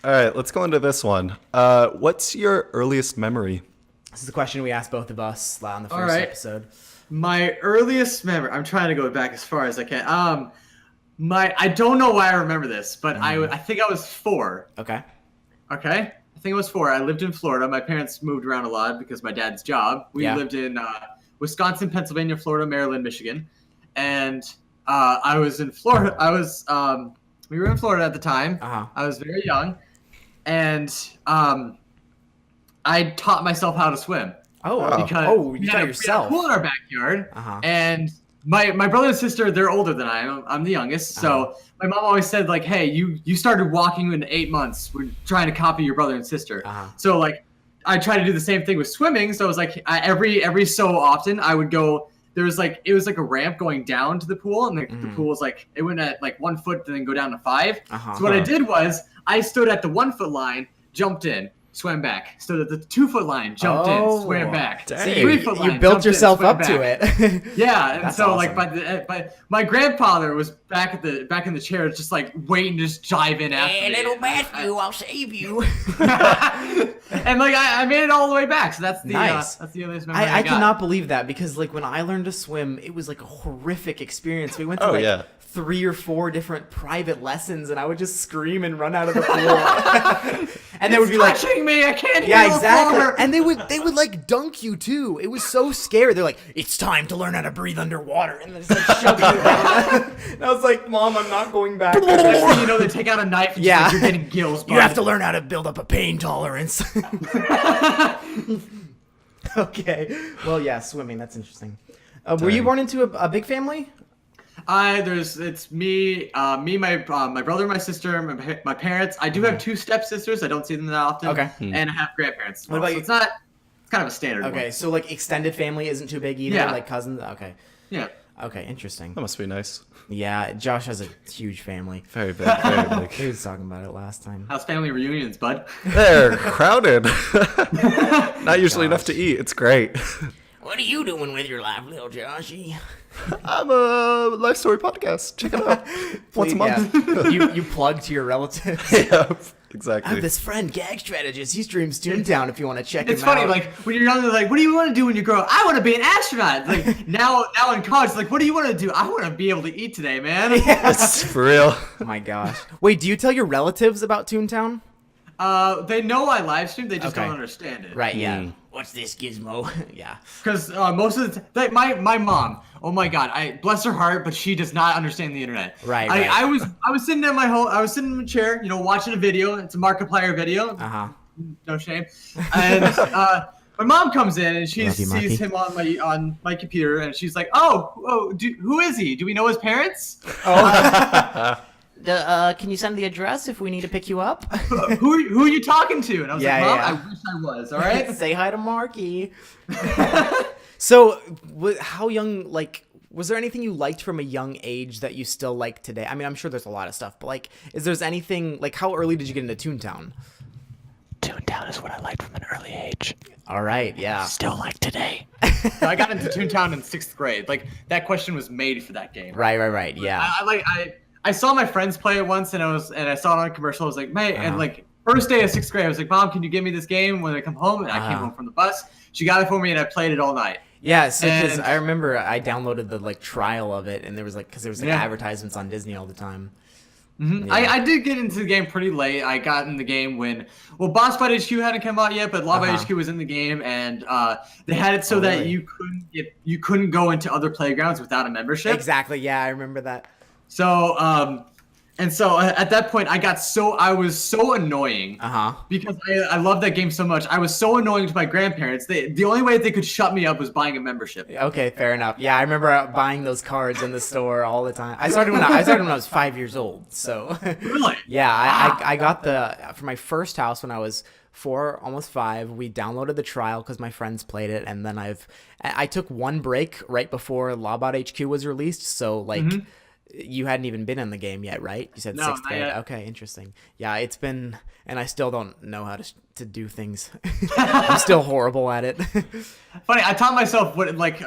Speaker 2: All right, let's go into this one. What's your earliest memory?
Speaker 1: This is the question we asked both of us on the first
Speaker 3: All right.
Speaker 1: episode.
Speaker 3: My earliest memory. I'm trying to go back as far as I can. I don't know why I remember this, but I think I was 4.
Speaker 1: Okay.
Speaker 3: Okay. I think I was 4. I lived in Florida. My parents moved around a lot because my dad's job. We
Speaker 1: Yeah.
Speaker 3: lived in Wisconsin, Pennsylvania, Florida, Maryland, Michigan, and I was in Florida. We were in Florida at the time. I was very young, and I taught myself how to swim.
Speaker 1: Because you taught yourself.
Speaker 3: We had a pool in our backyard, and my brother and sister, they're older than I am. I'm the youngest, so my mom always said, like, hey, you started walking in 8 months. We're trying to copy your brother and sister. So, like, I try to do the same thing with swimming. So it was like every so often I would go. It was like a ramp going down to the pool, and the pool was like, it went at like 1 foot, then go down to 5. So what I did was I stood at the 1 foot line, jumped in, swam back. Stood at the 2 foot line, jumped in, swam back.
Speaker 1: So you built yourself up to it.
Speaker 3: Yeah, and
Speaker 1: That's
Speaker 3: so
Speaker 1: awesome.
Speaker 3: like my grandfather was back in the chair, just like waiting to just dive in after me.
Speaker 4: Hey, little Matthew, I'll save you.
Speaker 3: And like I made it all the way back, so that's the
Speaker 1: Nice.
Speaker 3: that's the earliest memory
Speaker 1: I
Speaker 3: got.
Speaker 1: cannot believe that, because like when I learned to swim, it was like a horrific experience. We went to 3 or 4 different private lessons, and I would just scream and run out of the pool. And they would be like,
Speaker 3: touching me, I can't hear
Speaker 1: yeah,
Speaker 3: the
Speaker 1: exactly.
Speaker 3: floor.
Speaker 1: And they would like dunk you too. It was so scary. They're like, it's time to learn how to breathe underwater, and then it's like shoving you down. And I was like, Mom, I'm not going back.
Speaker 3: Next thing you know, they take out a knife and just like, you're getting gills.
Speaker 1: You have to learn how to build up a pain tolerance. Okay. Well, yeah, swimming. That's interesting. Were you born into a big family?
Speaker 3: It's me, my brother, my sister, my parents. I do have 2 stepsisters. I don't see them that often.
Speaker 1: Okay.
Speaker 3: And I have grandparents.
Speaker 1: What about you?
Speaker 3: It's not. It's kind of a standard.
Speaker 1: Okay,
Speaker 3: one.
Speaker 1: so like extended family isn't too big either,
Speaker 3: Yeah.
Speaker 1: like cousins. Okay.
Speaker 3: Yeah.
Speaker 1: Okay, interesting.
Speaker 2: That must be nice.
Speaker 1: Yeah, Josh has a huge family.
Speaker 2: Very big, very big.
Speaker 1: He was talking about it last time.
Speaker 3: How's family reunions, bud?
Speaker 2: They're crowded. Not usually enough to eat. It's great.
Speaker 4: What are you doing with your life, little Joshy?
Speaker 2: I'm a life story podcast. Check it out once a month.
Speaker 1: Yeah. you plug to your relatives.
Speaker 2: Yeah,
Speaker 1: I
Speaker 2: exactly.
Speaker 1: have this friend, GagStrategists. He streams Toontown if you want to check
Speaker 3: It's
Speaker 1: him out.
Speaker 3: funny, like when you're young, they're like, "What do you want to do when you grow up?" I want to be an astronaut. Like now in college, like, what do you want to do? I want to be able to eat today, man.
Speaker 2: It's for real.
Speaker 1: Oh my gosh. Wait, do you tell your relatives about Toontown?
Speaker 3: They know I live stream, they just
Speaker 1: Okay.
Speaker 3: don't understand it.
Speaker 1: Right, yeah.
Speaker 4: What's this gizmo?
Speaker 1: Yeah.
Speaker 3: Because most of the time, like my mom, oh my god, I bless her heart, but she does not understand the internet.
Speaker 1: Right,
Speaker 3: I was sitting at I was sitting in a chair, watching a video. It's a Markiplier video.
Speaker 1: Uh-huh.
Speaker 3: No shame. And my mom comes in and she
Speaker 1: Love you,
Speaker 3: sees
Speaker 1: Marky.
Speaker 3: him on my computer, and she's like, who is he? Do we know his parents?
Speaker 4: Can you send the address if we need to pick you up?
Speaker 3: who are you talking to? And I was
Speaker 1: Yeah,
Speaker 3: like, Mom,
Speaker 1: yeah.
Speaker 3: I wish I was. All right.
Speaker 1: Say hi to Marky. So, how young, like, was there anything you liked from a young age that you still like today? I mean, I'm sure there's a lot of stuff, but, like, is there anything, like, how early did you get into Toontown?
Speaker 4: Toontown is what I liked from an early age.
Speaker 1: All right, yeah.
Speaker 4: Still like today.
Speaker 3: I got into Toontown in 6th grade. Like that question was made for that game.
Speaker 1: Right, yeah.
Speaker 3: I saw my friends play it once, and I saw it on a commercial. I was like, man, and like first day of 6th grade, I was like, Mom, can you give me this game when I come home? And I came home from the bus. She got it for me, and I played it all night.
Speaker 1: Yeah, so because
Speaker 3: And-
Speaker 1: I remember I downloaded the, like, trial of it, and there was, like,
Speaker 3: Yeah.
Speaker 1: advertisements on Disney all the time.
Speaker 3: Mm-hmm.
Speaker 1: Yeah.
Speaker 3: I did get into the game pretty late. I got in the game when, Boss Fight HQ hadn't come out yet, but Lava HQ was in the game, and they had it so that
Speaker 1: really?
Speaker 3: you couldn't go into other playgrounds without a membership.
Speaker 1: Exactly, yeah, I remember that.
Speaker 3: So at that point, I was so annoying. Because I love that game so much. I was so annoying to my grandparents. The only way they could shut me up was buying a membership.
Speaker 1: Okay, fair enough. Yeah, I remember buying those cards in the store all the time. I started when I was 5 years old. So
Speaker 3: Really?
Speaker 1: yeah, I got for my first house when I was 4, almost 5. We downloaded the trial because my friends played it, and then I took one break right before Lawbot HQ was released. So like. You hadn't even been in the game yet, right? You said
Speaker 3: No,
Speaker 1: 6th
Speaker 3: not
Speaker 1: grade.
Speaker 3: yet.
Speaker 1: Okay, interesting. Yeah, it's been, and I still don't know how to do things. I'm still horrible at it.
Speaker 3: Funny, I taught myself what like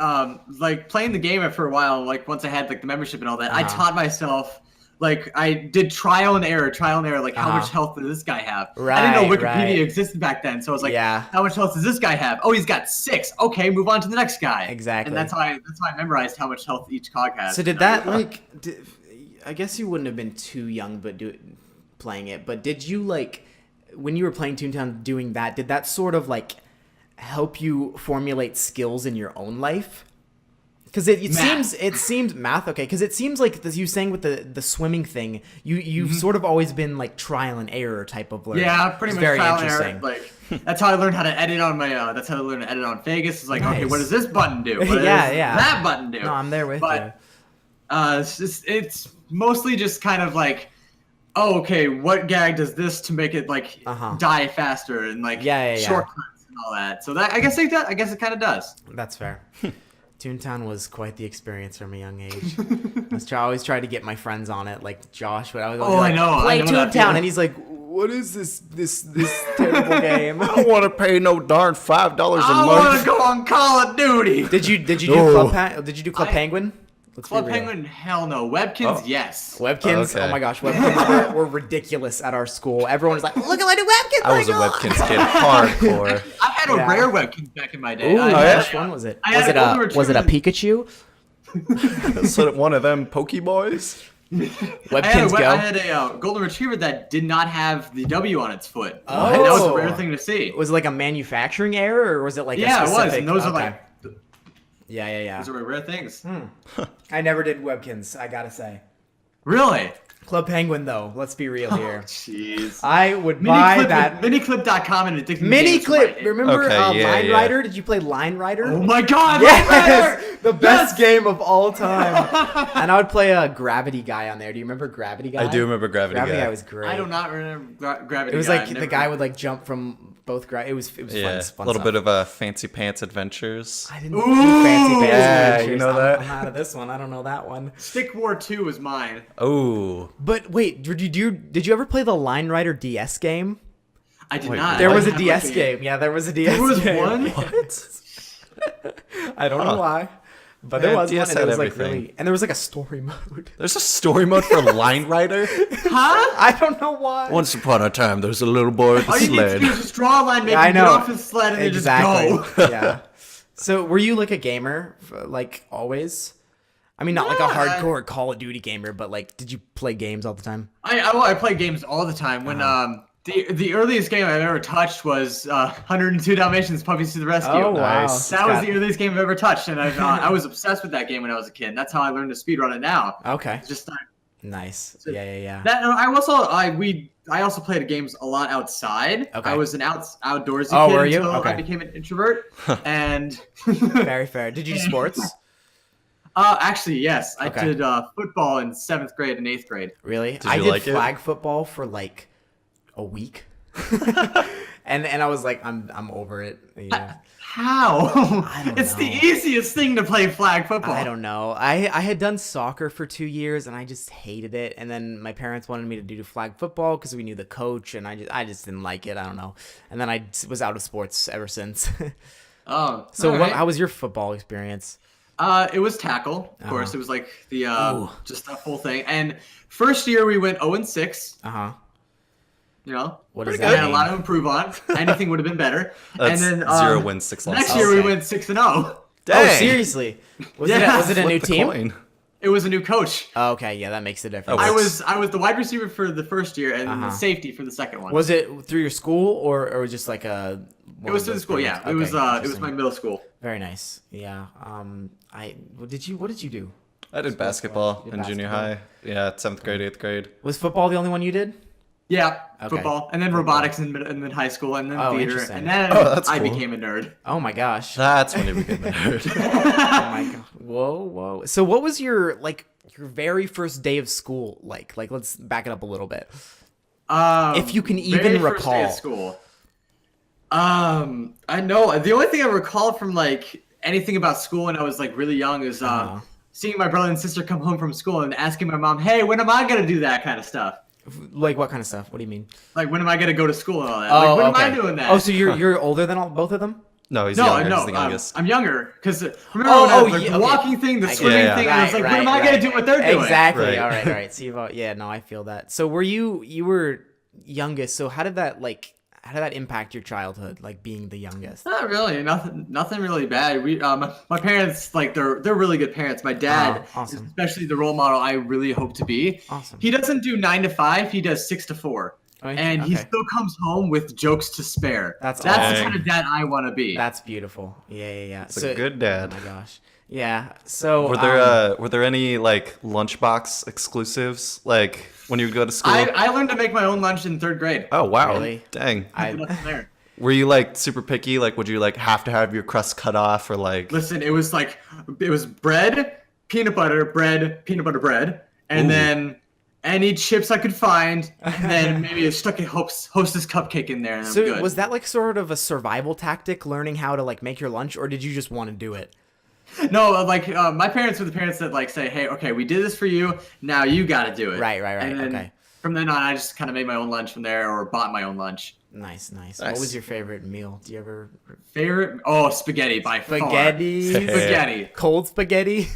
Speaker 3: playing the game for a while. Like once I had like the membership and all that, I taught myself. Like I did trial and error. Like how much health does this guy have? I didn't know Wikipedia existed back then, so I was like, how much health does this guy have? Oh, he's got 6. Okay, move on to the next guy.
Speaker 1: Exactly.
Speaker 3: And that's how I memorized how much health each cog has.
Speaker 1: So did that I guess you wouldn't have been too young, but playing it. But did you like when you were playing Toontown doing that? Did that sort of like help you formulate skills in your own life? Because it seems math, okay, because it seems like you saying with the swimming thing, you've sort of always been like trial and error type of learning.
Speaker 3: Yeah, pretty much
Speaker 1: very
Speaker 3: trial and
Speaker 1: interesting.
Speaker 3: error. Like that's how I learned how to edit on my. That's how I learned to edit on Vegas. It's like, okay,
Speaker 1: Nice.
Speaker 3: what does this button do? What does
Speaker 1: Yeah.
Speaker 3: that button do?
Speaker 1: No, I'm there with
Speaker 3: But,
Speaker 1: you.
Speaker 3: it's mostly just kind of like, oh, okay, what gag does this to make it like die faster and like shortcuts and all that. So that I guess it kind of does.
Speaker 1: That's fair. Toontown was quite the experience from a young age. I always tried to get my friends on it, like Josh. But I was
Speaker 3: I know.
Speaker 1: Play
Speaker 3: I know that
Speaker 1: Toontown,
Speaker 3: feeling.
Speaker 1: and he's like, "What is this terrible game?"
Speaker 2: I don't want to pay no darn $5 a
Speaker 3: I want
Speaker 2: month.
Speaker 3: to go on Call of Duty.
Speaker 1: Did you do Club Penguin? Let's
Speaker 3: Club
Speaker 1: be real.
Speaker 3: Penguin? Hell no. Webkins? Yes.
Speaker 1: Webkins?
Speaker 2: Okay.
Speaker 1: Oh my gosh, Webkins were ridiculous at our school. Everyone was like, "Look at my new Webkins!"
Speaker 2: I was a Webkins kid, hardcore.
Speaker 3: I had a
Speaker 1: Yeah.
Speaker 3: rare Webkins back in my day.
Speaker 1: Ooh,
Speaker 3: I
Speaker 1: which one was it?
Speaker 3: I had a golden
Speaker 1: Was it a
Speaker 3: retriever.
Speaker 1: Pikachu?
Speaker 2: So one of them Pokeboys?
Speaker 1: Webkins
Speaker 3: I
Speaker 1: Go.
Speaker 3: had a golden retriever that did not have the W on its foot.
Speaker 1: Oh.
Speaker 3: And that was a rare thing to see.
Speaker 1: Was it like a manufacturing error, or was it like
Speaker 3: Yeah,
Speaker 1: a
Speaker 3: it
Speaker 1: specific?
Speaker 3: was. And those are
Speaker 1: okay.
Speaker 3: like,
Speaker 1: Yeah.
Speaker 3: those are rare things.
Speaker 1: I never did Webkins, I gotta say.
Speaker 3: Really?
Speaker 1: Club Penguin, though. Let's be real here.
Speaker 3: Jeez.
Speaker 1: I would buy that.
Speaker 3: Miniclip.com and Addicting
Speaker 1: Miniclip.
Speaker 3: Games.
Speaker 1: Remember
Speaker 2: Okay, yeah,
Speaker 1: Line
Speaker 2: yeah.
Speaker 1: Rider? Did you play Line Rider?
Speaker 3: Oh my god!
Speaker 1: Yes, the best
Speaker 3: Yes!
Speaker 1: game of all time. And I would play a Gravity Guy on there. Do you remember Gravity Guy?
Speaker 2: I do remember Gravity Guy.
Speaker 1: was great.
Speaker 3: I do not remember Gravity.
Speaker 1: It was
Speaker 3: Guy.
Speaker 1: like the guy would like jump from both. It was
Speaker 2: Yeah,
Speaker 1: fun.
Speaker 2: a little
Speaker 1: stuff.
Speaker 2: bit of a Fancy Pants Adventures.
Speaker 1: I didn't
Speaker 3: Ooh!
Speaker 1: do Fancy Pants
Speaker 2: Yeah,
Speaker 1: Adventures.
Speaker 2: you know that?
Speaker 1: I'm out of this one. I don't know that one.
Speaker 3: Stick War 2 was mine.
Speaker 2: Oh,
Speaker 1: But wait, did you ever play the Line Rider DS game?
Speaker 3: I did
Speaker 2: Wait,
Speaker 3: not.
Speaker 1: There
Speaker 3: I
Speaker 1: was a
Speaker 3: didn't have
Speaker 1: DS
Speaker 3: much
Speaker 1: game. Yeah, there was a DS
Speaker 3: There was
Speaker 1: game.
Speaker 3: one?
Speaker 2: what?
Speaker 1: I don't know why. But there
Speaker 2: Man,
Speaker 1: was
Speaker 2: DS
Speaker 1: one, and it
Speaker 2: had
Speaker 1: was like
Speaker 2: everything.
Speaker 1: really, and there was like a story mode.
Speaker 2: There's a story mode for Line Rider?
Speaker 3: Huh?
Speaker 1: I don't know why.
Speaker 2: Once upon a time, there was a little boy with a
Speaker 3: All you need to
Speaker 2: sled.
Speaker 3: do is just draw a line, make
Speaker 1: I
Speaker 3: him get
Speaker 1: know.
Speaker 3: off his sled, and
Speaker 1: Exactly.
Speaker 3: then just go.
Speaker 1: Yeah. So were you like a gamer, like always? I mean, not like a
Speaker 3: Yeah,
Speaker 1: hardcore Call of Duty gamer, but like, did you play games all the time?
Speaker 3: I play games all the time. When the earliest game I've ever touched was 102 Dalmatians, Puppies to the Rescue.
Speaker 1: Oh wow,
Speaker 2: Nice.
Speaker 3: That was the earliest game I've ever touched, and I was obsessed with that game when I was a kid. And that's how I learned to speedrun it now.
Speaker 1: Okay,
Speaker 3: It's just
Speaker 1: nice. Yeah.
Speaker 3: that. I also played games a lot outside.
Speaker 1: Okay.
Speaker 3: I was an outdoorsy
Speaker 1: Oh,
Speaker 3: kid
Speaker 1: were you?
Speaker 3: until I
Speaker 1: Okay.
Speaker 3: became an introvert. And
Speaker 1: Very fair. Did you do sports?
Speaker 3: actually, yes, I
Speaker 1: Okay.
Speaker 3: did football in 7th grade and 8th grade.
Speaker 1: Really?
Speaker 2: Did
Speaker 1: I
Speaker 2: you
Speaker 1: did
Speaker 2: like it?
Speaker 1: flag football for like a week, and I was like, I'm over it. Yeah.
Speaker 3: How?
Speaker 1: I don't
Speaker 3: It's the
Speaker 1: know.
Speaker 3: easiest thing to play flag football.
Speaker 1: I don't know. I had done soccer for 2 years and I just hated it. And then my parents wanted me to do flag football because we knew the coach, and I just didn't like it. I don't know. And then I was out of sports ever since.
Speaker 3: Oh,
Speaker 1: So
Speaker 3: all right.
Speaker 1: how was your football experience?
Speaker 3: It was tackle, of course. It was like the
Speaker 1: Ooh.
Speaker 3: just the whole thing. And first year we went 0-6.
Speaker 1: Uh-huh.
Speaker 3: You know,
Speaker 1: What does
Speaker 3: we
Speaker 1: that
Speaker 3: had a
Speaker 1: mean?
Speaker 3: lot to improve on. Anything would have been better.
Speaker 2: That's
Speaker 3: and then
Speaker 2: 0 wins, 6 losses.
Speaker 3: Next year we
Speaker 1: Okay.
Speaker 3: went 6-0.
Speaker 1: Oh,
Speaker 2: Dang.
Speaker 1: seriously? Was
Speaker 3: Yeah.
Speaker 1: it a new
Speaker 2: Flip the
Speaker 1: team?
Speaker 2: coin.
Speaker 3: It was a new coach.
Speaker 1: Oh, okay, yeah, that makes a difference.
Speaker 2: Oh,
Speaker 3: I
Speaker 2: Works.
Speaker 3: was the wide receiver for the first year and
Speaker 1: Uh-huh.
Speaker 3: the safety for the second one.
Speaker 1: Was it through your school or just like a?
Speaker 3: It was through the school, yeah.
Speaker 1: Okay,
Speaker 3: It was my
Speaker 1: interesting.
Speaker 3: middle school.
Speaker 1: Very nice. Yeah. What did you do?
Speaker 2: I did basketball
Speaker 1: You did
Speaker 2: in junior
Speaker 1: basketball.
Speaker 2: high. Yeah, 7th grade, 8th grade.
Speaker 1: Was football the only one you did?
Speaker 3: Yeah,
Speaker 1: Okay.
Speaker 3: football, and then robotics in then high school, and then
Speaker 1: Oh,
Speaker 3: theater,
Speaker 1: interesting.
Speaker 3: and then
Speaker 2: Oh, that's
Speaker 3: I
Speaker 2: cool.
Speaker 3: became a nerd.
Speaker 1: Oh my gosh.
Speaker 2: That's when it became a nerd.
Speaker 1: Oh my god. Whoa. So what was your very first day of school like? Like, let's back it up a little bit. If you can even
Speaker 3: very first day
Speaker 1: recall.
Speaker 3: of school. I know the only thing I recall from like anything about school when I was like really young is
Speaker 1: Uh-huh.
Speaker 3: seeing my brother and sister come home from school and asking my mom, "Hey, when am I gonna do that kind of stuff?
Speaker 1: Like, what kind of stuff? What do you mean?
Speaker 3: Like, when am I gonna go to school and all that?
Speaker 1: Oh,
Speaker 3: like, when
Speaker 1: okay.
Speaker 3: am I doing that?"
Speaker 1: Oh, so you're older than both of them?
Speaker 2: No, he's
Speaker 3: no,
Speaker 2: younger.
Speaker 3: no,
Speaker 2: He's the youngest.
Speaker 3: I'm younger because remember
Speaker 1: Oh,
Speaker 3: when I was
Speaker 1: oh,
Speaker 3: like,
Speaker 1: yeah,
Speaker 3: the
Speaker 1: okay.
Speaker 3: walking thing, the
Speaker 1: I get
Speaker 3: swimming
Speaker 2: it.
Speaker 3: thing, and I was like, when am I gonna do what they're doing?
Speaker 1: Exactly.
Speaker 2: Right.
Speaker 1: All right. So no, I feel that. So you were youngest. So how did that impact your childhood, like being the youngest?
Speaker 3: Not really. Nothing really bad. We, my parents, like they're really good parents. My dad,
Speaker 1: Oh, awesome.
Speaker 3: especially the role model I really hope to be.
Speaker 1: Awesome.
Speaker 3: He doesn't do 9 to 5. He does 6 to 4. and he still comes home with jokes to spare.
Speaker 1: That's
Speaker 3: the
Speaker 2: awesome.
Speaker 3: kind of dad I want to be.
Speaker 1: That's beautiful. Yeah.
Speaker 2: It's a good dad.
Speaker 1: Oh my gosh. Yeah. So
Speaker 2: Were there any like Lunchbox exclusives like when you would go to school?
Speaker 3: I learned to make my own lunch in 3rd grade.
Speaker 2: Oh wow!
Speaker 1: Really?
Speaker 2: Dang.
Speaker 3: There.
Speaker 2: Were you like super picky? Like, would you like have to have your crust cut off or like?
Speaker 3: Listen, it was bread, peanut butter, bread, and then any chips I could find, and then maybe stuck a Hostess cupcake in there. And
Speaker 1: So
Speaker 3: I'm good.
Speaker 1: was that like sort of a survival tactic, learning how to like make your lunch, or did you just want to do it?
Speaker 3: No, like my parents were the parents that like say, "Hey, okay, we did this for you. Now you got to do it."
Speaker 1: Right.
Speaker 3: And then
Speaker 1: Okay.
Speaker 3: From then on, I just kind of made my own lunch from there, or bought my own lunch.
Speaker 1: Nice. What was your favorite meal? Do you ever
Speaker 3: Favorite? Oh, spaghetti by far.
Speaker 1: spaghetti? Cold spaghetti?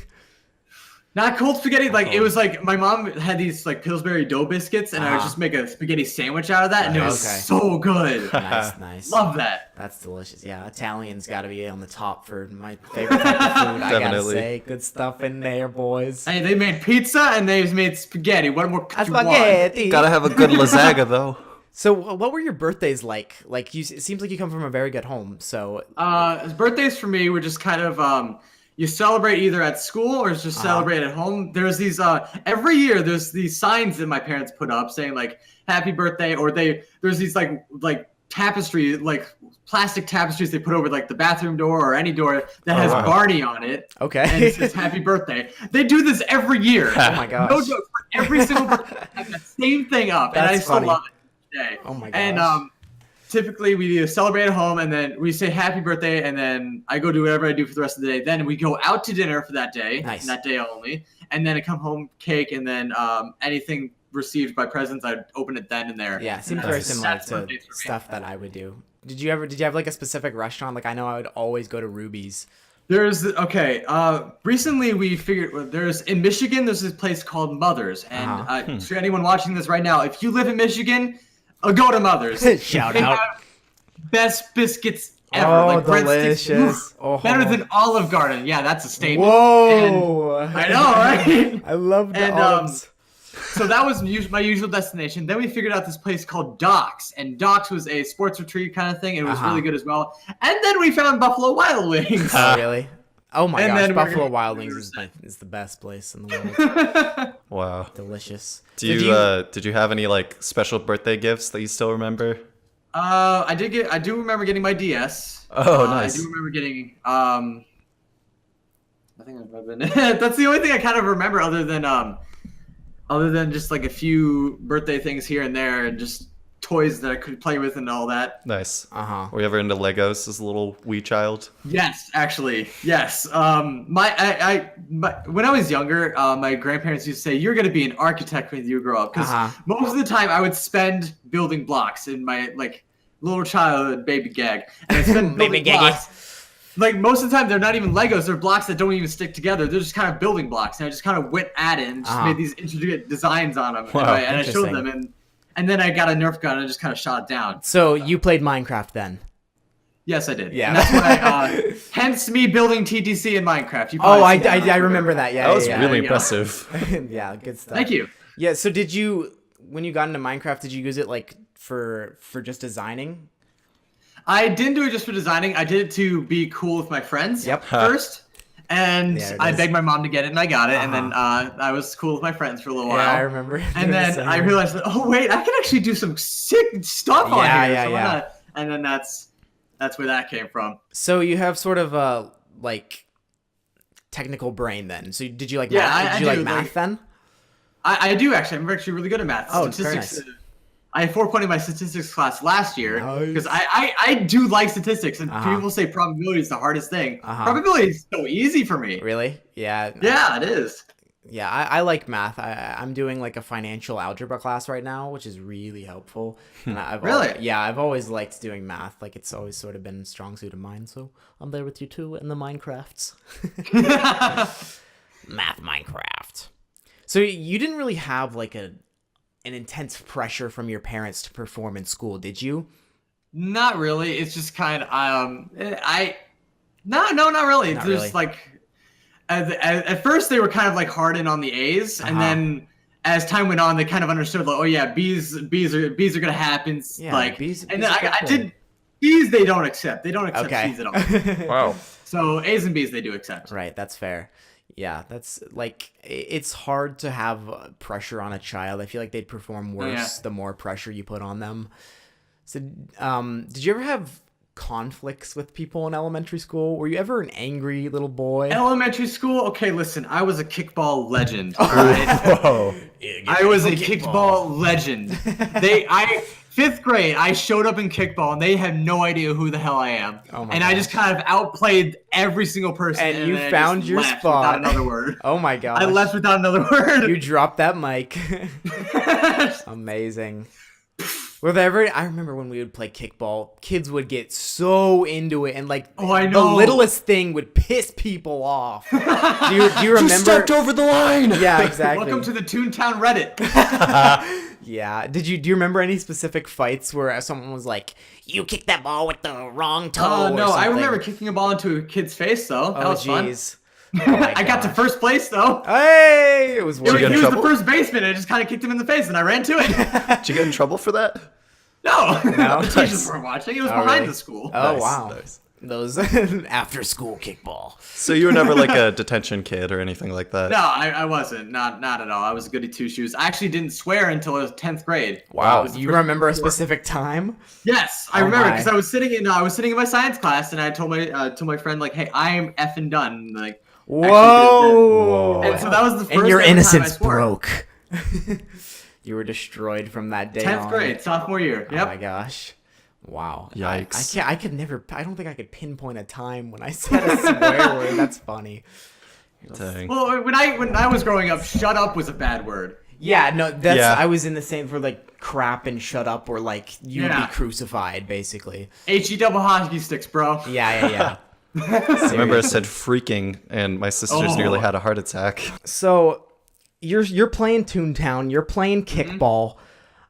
Speaker 3: Not cold spaghetti. Like it was like my mom had these like Pillsbury dough biscuits, and I would just make a spaghetti sandwich out of that, and it was so good.
Speaker 1: Nice.
Speaker 3: Love that.
Speaker 1: That's delicious. Yeah, Italian's got to be on the top for my favorite type of food. I gotta
Speaker 2: Definitely.
Speaker 1: say, good stuff in there, boys.
Speaker 3: Hey, they made pizza and they made spaghetti. What more could you want?
Speaker 1: Spaghetti.
Speaker 2: Gotta have a good lasagna though.
Speaker 1: So, what were your birthdays like? Like, it seems like you come from a very good home. So,
Speaker 3: Birthdays for me were just kind of you celebrate either at school or just celebrate at home. There's these every year there's these signs that my parents put up saying like happy birthday, or there's these like tapestry, like plastic tapestries they put over like the bathroom door or any door that has Barney on it.
Speaker 1: Okay.
Speaker 3: And it says happy birthday. They do this every year.
Speaker 1: Oh my gosh.
Speaker 3: No joke. Every single birthday I have that same thing up, and I
Speaker 1: That's
Speaker 3: still
Speaker 1: funny.
Speaker 3: love it today.
Speaker 1: Oh my
Speaker 3: And
Speaker 1: gosh.
Speaker 3: typically we celebrate at home, and then we say happy birthday, and then I go do whatever I do for the rest of the day. Then we go out to dinner for that day,
Speaker 1: Nice.
Speaker 3: and that day only, and then I come home, cake, and then anything received by presents, I'd open it then and there.
Speaker 1: Yeah, it seems
Speaker 3: And
Speaker 1: very
Speaker 3: that's-
Speaker 1: similar
Speaker 3: that's
Speaker 1: to
Speaker 3: birthdays for me.
Speaker 1: stuff that I would do. Did you have like a specific restaurant? Like, I know I would always go to Ruby's.
Speaker 3: Recently we figured in Michigan there's this place called Mother's, and for anyone watching this right now, if you live in Michigan, go to Mother's.
Speaker 1: Shout
Speaker 3: They
Speaker 1: out.
Speaker 3: have best biscuits ever.
Speaker 1: Oh,
Speaker 3: like breadsticks,
Speaker 1: delicious. Oh.
Speaker 3: better than Olive Garden. Yeah, that's a statement.
Speaker 1: Whoa!
Speaker 3: I know, right?
Speaker 1: I love the
Speaker 3: And,
Speaker 1: olives.
Speaker 3: So that was my usual destination. Then we figured out this place called Doc's, and Doc's was a sports retreat kind of thing. It was really good as well. And then we found Buffalo Wild Wings.
Speaker 1: Oh, really? Oh my
Speaker 3: and
Speaker 1: gosh,
Speaker 3: then we're
Speaker 1: Buffalo
Speaker 3: gonna-
Speaker 1: Wild Wings is the best place in the world.
Speaker 2: Wow.
Speaker 1: Delicious.
Speaker 2: Did you have any like special birthday gifts that you still remember?
Speaker 3: I do remember getting my DS.
Speaker 2: Oh, nice.
Speaker 3: I do remember getting I think I've been that's the only thing I kind of remember other than just like a few birthday things here and there, and just toys that I could play with and all that.
Speaker 2: Nice.
Speaker 1: Uh-huh.
Speaker 2: Were you ever into Legos as a little wee child?
Speaker 3: Yes, actually, yes. When I was younger, my grandparents used to say, "You're gonna be an architect when you grow up," because most of the time I would spend building blocks in my like little childhood baby gag, and I spend building blocks. Like most of the time, they're not even Legos; they're blocks that don't even stick together. They're just kind of building blocks, and I just kind of went at it and just made these intricate designs on them,
Speaker 2: Wow,
Speaker 3: and I showed them, and then I got a Nerf gun and just kind of shot it down.
Speaker 1: So you played Minecraft then?
Speaker 3: Yes, I did.
Speaker 1: Yeah.
Speaker 3: And that's why, hence me building TTC in Minecraft. You
Speaker 1: Oh,
Speaker 3: probably see
Speaker 1: I remember that. Yeah,
Speaker 2: That was
Speaker 1: yeah,
Speaker 2: really
Speaker 3: yeah.
Speaker 2: impressive.
Speaker 1: yeah, good stuff.
Speaker 3: Thank you.
Speaker 1: Yeah. So when you got into Minecraft, did you use it like for just designing?
Speaker 3: I didn't do it just for designing. I did it to be cool with my friends
Speaker 1: Yep.
Speaker 3: first. And
Speaker 1: There it
Speaker 3: I
Speaker 1: is.
Speaker 3: begged my mom to get it, and I got it. And then I was cool with my friends for a little while.
Speaker 1: Yeah, I remember.
Speaker 3: And then I realized, oh wait, I can actually do some sick stuff on
Speaker 1: Yeah,
Speaker 3: here.
Speaker 1: yeah,
Speaker 3: So why
Speaker 1: yeah.
Speaker 3: not? And then that's where that came from.
Speaker 1: So you have sort of a like technical brain then. So did you like
Speaker 3: Yeah,
Speaker 1: math?
Speaker 3: I
Speaker 1: Did you
Speaker 3: do,
Speaker 1: like math
Speaker 3: like-
Speaker 1: then?
Speaker 3: I do actually. I'm actually really good at math.
Speaker 1: Oh, very
Speaker 3: Statistics.
Speaker 1: nice.
Speaker 3: I had 4 in my statistics class last year
Speaker 1: Nice.
Speaker 3: because I do like statistics, and
Speaker 1: Uh-huh.
Speaker 3: people say probability is the hardest thing.
Speaker 1: Uh-huh.
Speaker 3: Probability is so easy for me.
Speaker 1: Really? Yeah.
Speaker 3: Yeah, it is.
Speaker 1: Yeah, I like math. I'm doing like a financial algebra class right now, which is really helpful. And
Speaker 3: Really?
Speaker 1: I've always liked doing math. Like it's always sort of been a strong suit of mine. So I'm there with you too in the Minecrafts. Math Minecraft. So you didn't really have like an intense pressure from your parents to perform in school, did you?
Speaker 3: Not really. It's just kind of not really.
Speaker 1: Not
Speaker 3: It's just
Speaker 1: really.
Speaker 3: like at first they were kind of like hard in on the A's, and then as time went on, they kind of understood, like, oh yeah, bees are gonna happen.
Speaker 1: Yeah,
Speaker 3: like,
Speaker 1: bees
Speaker 3: and
Speaker 1: are
Speaker 3: then I
Speaker 1: cool.
Speaker 3: did bees. They don't accept. They don't accept
Speaker 1: Okay.
Speaker 3: bees at all.
Speaker 2: Wow.
Speaker 3: So A's and B's they do accept.
Speaker 1: Right, that's fair. Yeah, that's like it's hard to have pressure on a child. I feel like they'd perform worse the more pressure you put on them. So, did you ever have conflicts with people in elementary school? Were you ever an angry little boy?
Speaker 3: Elementary school. Okay, listen. I was a kickball legend. All right.
Speaker 2: Whoa.
Speaker 3: I was a kickball legend. Fifth grade, I showed up in kickball, and they had no idea who the hell I am.
Speaker 1: Oh my
Speaker 3: and I just kind of outplayed every single person.
Speaker 1: And you
Speaker 3: then I
Speaker 1: found
Speaker 3: just
Speaker 1: your
Speaker 3: left
Speaker 1: spot.
Speaker 3: without another word.
Speaker 1: Oh my gosh.
Speaker 3: I left without another word.
Speaker 1: You dropped that mic. Amazing. I remember when we would play kickball, kids would get so into it, and like
Speaker 3: I
Speaker 1: the
Speaker 3: know.
Speaker 1: littlest thing would piss people off. Do you remember?
Speaker 2: You stepped over the line.
Speaker 1: Yeah, exactly.
Speaker 3: Welcome to the Toontown Reddit.
Speaker 1: Yeah. Do you remember any specific fights where someone was like, "You kicked that ball with the wrong toe"?
Speaker 3: Oh
Speaker 1: or
Speaker 3: no, I
Speaker 1: something?
Speaker 3: remember kicking a ball into a kid's face though. That
Speaker 1: Oh
Speaker 3: was fun.
Speaker 1: jeez. Oh my
Speaker 3: I got to
Speaker 1: gosh.
Speaker 3: first place though.
Speaker 1: Hey, it was
Speaker 3: He
Speaker 2: you get in
Speaker 3: was the
Speaker 2: trouble?
Speaker 3: first baseman. I just kind of kicked him in the face, and I ran to it.
Speaker 2: Did you get in trouble for that?
Speaker 3: No,
Speaker 1: No?
Speaker 3: the teachers weren't watching. It was behind
Speaker 1: really?
Speaker 3: the school.
Speaker 1: Oh
Speaker 2: Nice,
Speaker 1: wow.
Speaker 2: nice.
Speaker 1: Those after school kickball.
Speaker 2: So you were never like a detention kid or anything like that?
Speaker 3: No, I wasn't. Not at all. I was a goody two shoes. I actually didn't swear until I was 10th grade.
Speaker 2: Wow.
Speaker 1: You remember a specific time?
Speaker 3: Yes, I
Speaker 1: Oh
Speaker 3: remember
Speaker 1: my.
Speaker 3: because I was sitting in my science class, and I told my friend like, "Hey, I am effing done." And, like,
Speaker 1: Whoa.
Speaker 3: and so that was the first
Speaker 1: And your
Speaker 3: ever time I
Speaker 1: innocence
Speaker 3: swore.
Speaker 1: broke. You were destroyed from that day
Speaker 3: 10th
Speaker 1: on.
Speaker 3: grade, sophomore year.
Speaker 1: Oh my
Speaker 3: Yep.
Speaker 1: gosh. Wow.
Speaker 2: Yikes.
Speaker 1: I could never, I don't think I could pinpoint a time when I said a swear word. That's funny.
Speaker 2: Dang.
Speaker 3: Well, when I was growing up, shut up was a bad word.
Speaker 1: Yeah, no, that's,
Speaker 2: Yeah.
Speaker 1: I was in the same for like crap and shut up or like you'd
Speaker 3: Yeah.
Speaker 1: be crucified basically.
Speaker 3: HE double hockey sticks, bro.
Speaker 1: Yeah.
Speaker 2: I remember I said freaking, and my sisters nearly had a heart attack.
Speaker 1: So you're playing Toontown, you're playing kickball.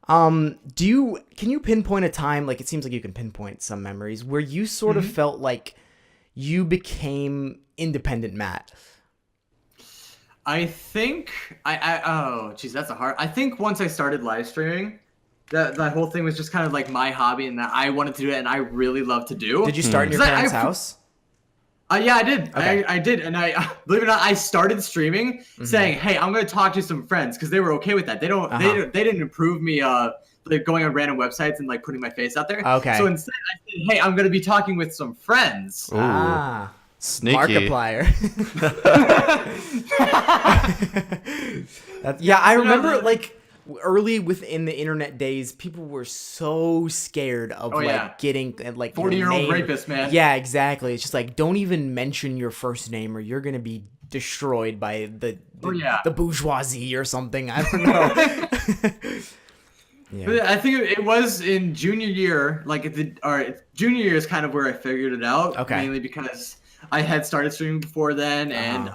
Speaker 1: Can you pinpoint a time, like it seems like you can pinpoint some memories where you sort of felt like you became independent Matt?
Speaker 3: I think oh geez, that's a hard. I think once I started live streaming, that whole thing was just kind of like my hobby, and that I wanted to do it, and I really love to do.
Speaker 1: Did you start in your
Speaker 3: 'Cause
Speaker 1: parents' house?
Speaker 3: Yeah, I did.
Speaker 1: Okay.
Speaker 3: I did, and I believe it or not, I started streaming saying, "Hey, I'm going to talk to some friends," because they were okay with that. They didn't approve me like going on random websites and like putting my face out there.
Speaker 1: Okay.
Speaker 3: So instead, I said, "Hey, I'm going to be talking with some friends."
Speaker 2: Ooh.
Speaker 1: Ah.
Speaker 2: Sneaky.
Speaker 1: Markiplier. Yeah, I remember like early within the internet days, people were so scared of like getting like
Speaker 3: 40-year-old
Speaker 1: your name.
Speaker 3: rapist, man.
Speaker 1: Yeah, exactly. It's just like don't even mention your first name or you're gonna be destroyed by the bourgeoisie or something. I don't know.
Speaker 3: But I think it was in junior year, like junior year is kind of where I figured it out.
Speaker 1: Okay.
Speaker 3: Mainly because I had started streaming before then, and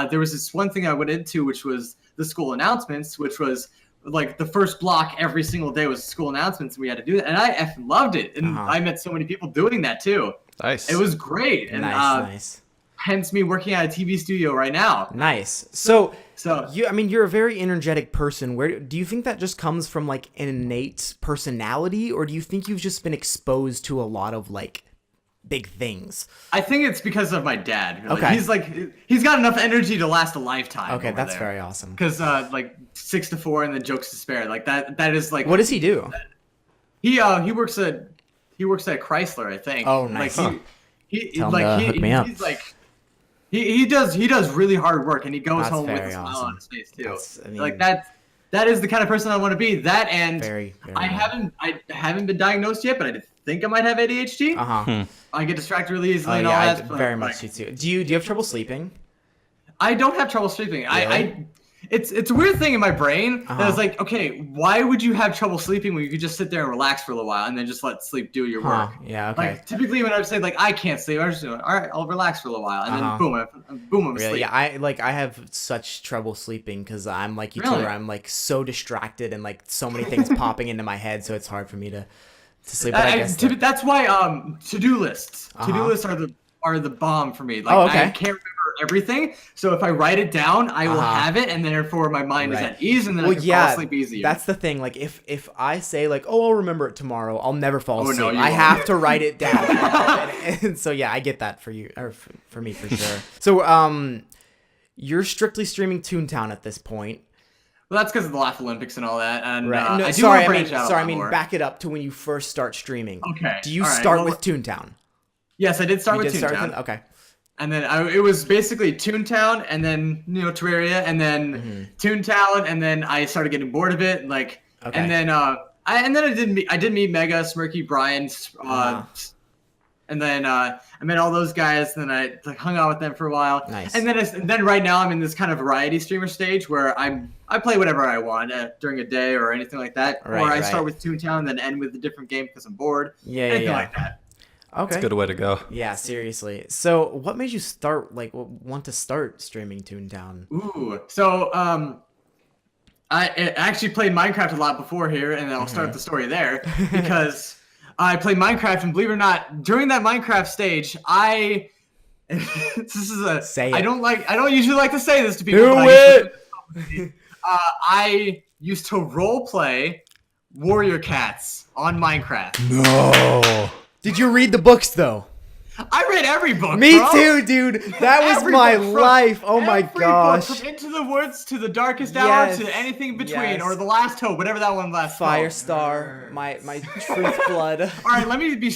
Speaker 3: there was this one thing I went into, which was the school announcements, which was like the first block every single day was school announcements, and we had to do that, and I effing loved it, and I met so many people doing that too.
Speaker 2: Nice.
Speaker 3: It was great, and
Speaker 1: Nice.
Speaker 3: hence me working at a TV studio right now.
Speaker 1: Nice. So
Speaker 3: So
Speaker 1: I mean, you're a very energetic person. Where do you think that just comes from like an innate personality, or do you think you've just been exposed to a lot of like big things?
Speaker 3: I think it's because of my dad. Really.
Speaker 1: Okay.
Speaker 3: He's got enough energy to last a lifetime.
Speaker 1: Okay, that's very awesome.
Speaker 3: Because like 6 to 4 and then jokes to spare, like that is like
Speaker 1: What does he do?
Speaker 3: he works at Chrysler, I think.
Speaker 1: Oh, nice.
Speaker 3: Like he
Speaker 1: Tell him to hook me up.
Speaker 3: he's like he does really hard work, and he goes
Speaker 1: That's
Speaker 3: home with
Speaker 1: very
Speaker 3: a smile
Speaker 1: awesome.
Speaker 3: on his face too.
Speaker 1: That's- I mean-
Speaker 3: like that is the kind of person I want to be. That and
Speaker 1: Very, very
Speaker 3: I haven't been diagnosed yet, but I think I might have ADHD.
Speaker 1: Uh-huh.
Speaker 3: I get distracted really easily
Speaker 1: Oh,
Speaker 3: and all
Speaker 1: yeah,
Speaker 3: that.
Speaker 1: I
Speaker 3: but,
Speaker 1: very
Speaker 3: like,
Speaker 1: much do too. Do you have trouble sleeping?
Speaker 3: I don't have trouble sleeping.
Speaker 1: Really?
Speaker 3: It's a weird thing in my brain that
Speaker 1: Uh-huh.
Speaker 3: is like, okay, why would you have trouble sleeping when you could just sit there and relax for a little while and then just let sleep do your work?
Speaker 1: Yeah, okay.
Speaker 3: Like typically when I say like I can't sleep, I just do, all right, I'll relax for a little while, and
Speaker 1: Uh-huh.
Speaker 3: then boom, I'm
Speaker 1: Really?
Speaker 3: asleep.
Speaker 1: Yeah, I have such trouble sleeping because I'm like you too,
Speaker 3: Really?
Speaker 1: where I'm like so distracted and like so many things popping into my head, so it's hard for me to sleep. But I guess
Speaker 3: That's why to-do lists. To-do
Speaker 1: Uh-huh.
Speaker 3: lists are the bomb for me. Like
Speaker 1: Oh, okay.
Speaker 3: I can't remember everything. So if I write it down, I will have it, and therefore my mind is at ease, and then I can fall asleep easier.
Speaker 1: That's the thing. Like if I say like, oh, I'll remember it tomorrow, I'll never fall asleep.
Speaker 3: No,
Speaker 1: I have to write it down. and so yeah, I get that for you, or for me for sure. So you're strictly streaming Toontown at this point.
Speaker 3: Well, that's because of the Laugh Olympics and all that. And
Speaker 1: Right.
Speaker 3: I do want to branch out
Speaker 1: I mean, back it up to when you first start streaming.
Speaker 3: Okay.
Speaker 1: Do you start with Toontown?
Speaker 3: Yes, I did start with Toontown.
Speaker 1: Okay.
Speaker 3: And then it was basically Toontown, and then Terraria, and then Toontown, and then I started getting bored of it, and then I did meet Mega, Smirky, Brian, and then I met all those guys, and then I hung out with them for a while.
Speaker 1: Nice.
Speaker 3: And then right now I'm in this kind of variety streamer stage where I play whatever I want during a day or anything like that, or I start with Toontown and then end with a different game because I'm bored. Anything like that.
Speaker 1: Okay.
Speaker 2: It's a good way to go.
Speaker 1: Yeah, seriously. So, what made you want to start streaming Toontown?
Speaker 3: Ooh, so I actually played Minecraft a lot before here, and I'll start the story there because I played Minecraft, and believe it or not, during that Minecraft stage, I don't usually like to say this to people. I used to role play Warrior Cats on Minecraft.
Speaker 2: No.
Speaker 1: Did you read the books though?
Speaker 3: I read every book.
Speaker 1: Me too, dude. That was my life. Oh my gosh.
Speaker 3: From Into the Woods to The Darkest Hour to anything in between, or The Last Hope, whatever that one last.
Speaker 1: Firestar, my Truth Blood.
Speaker 3: All right, let me be.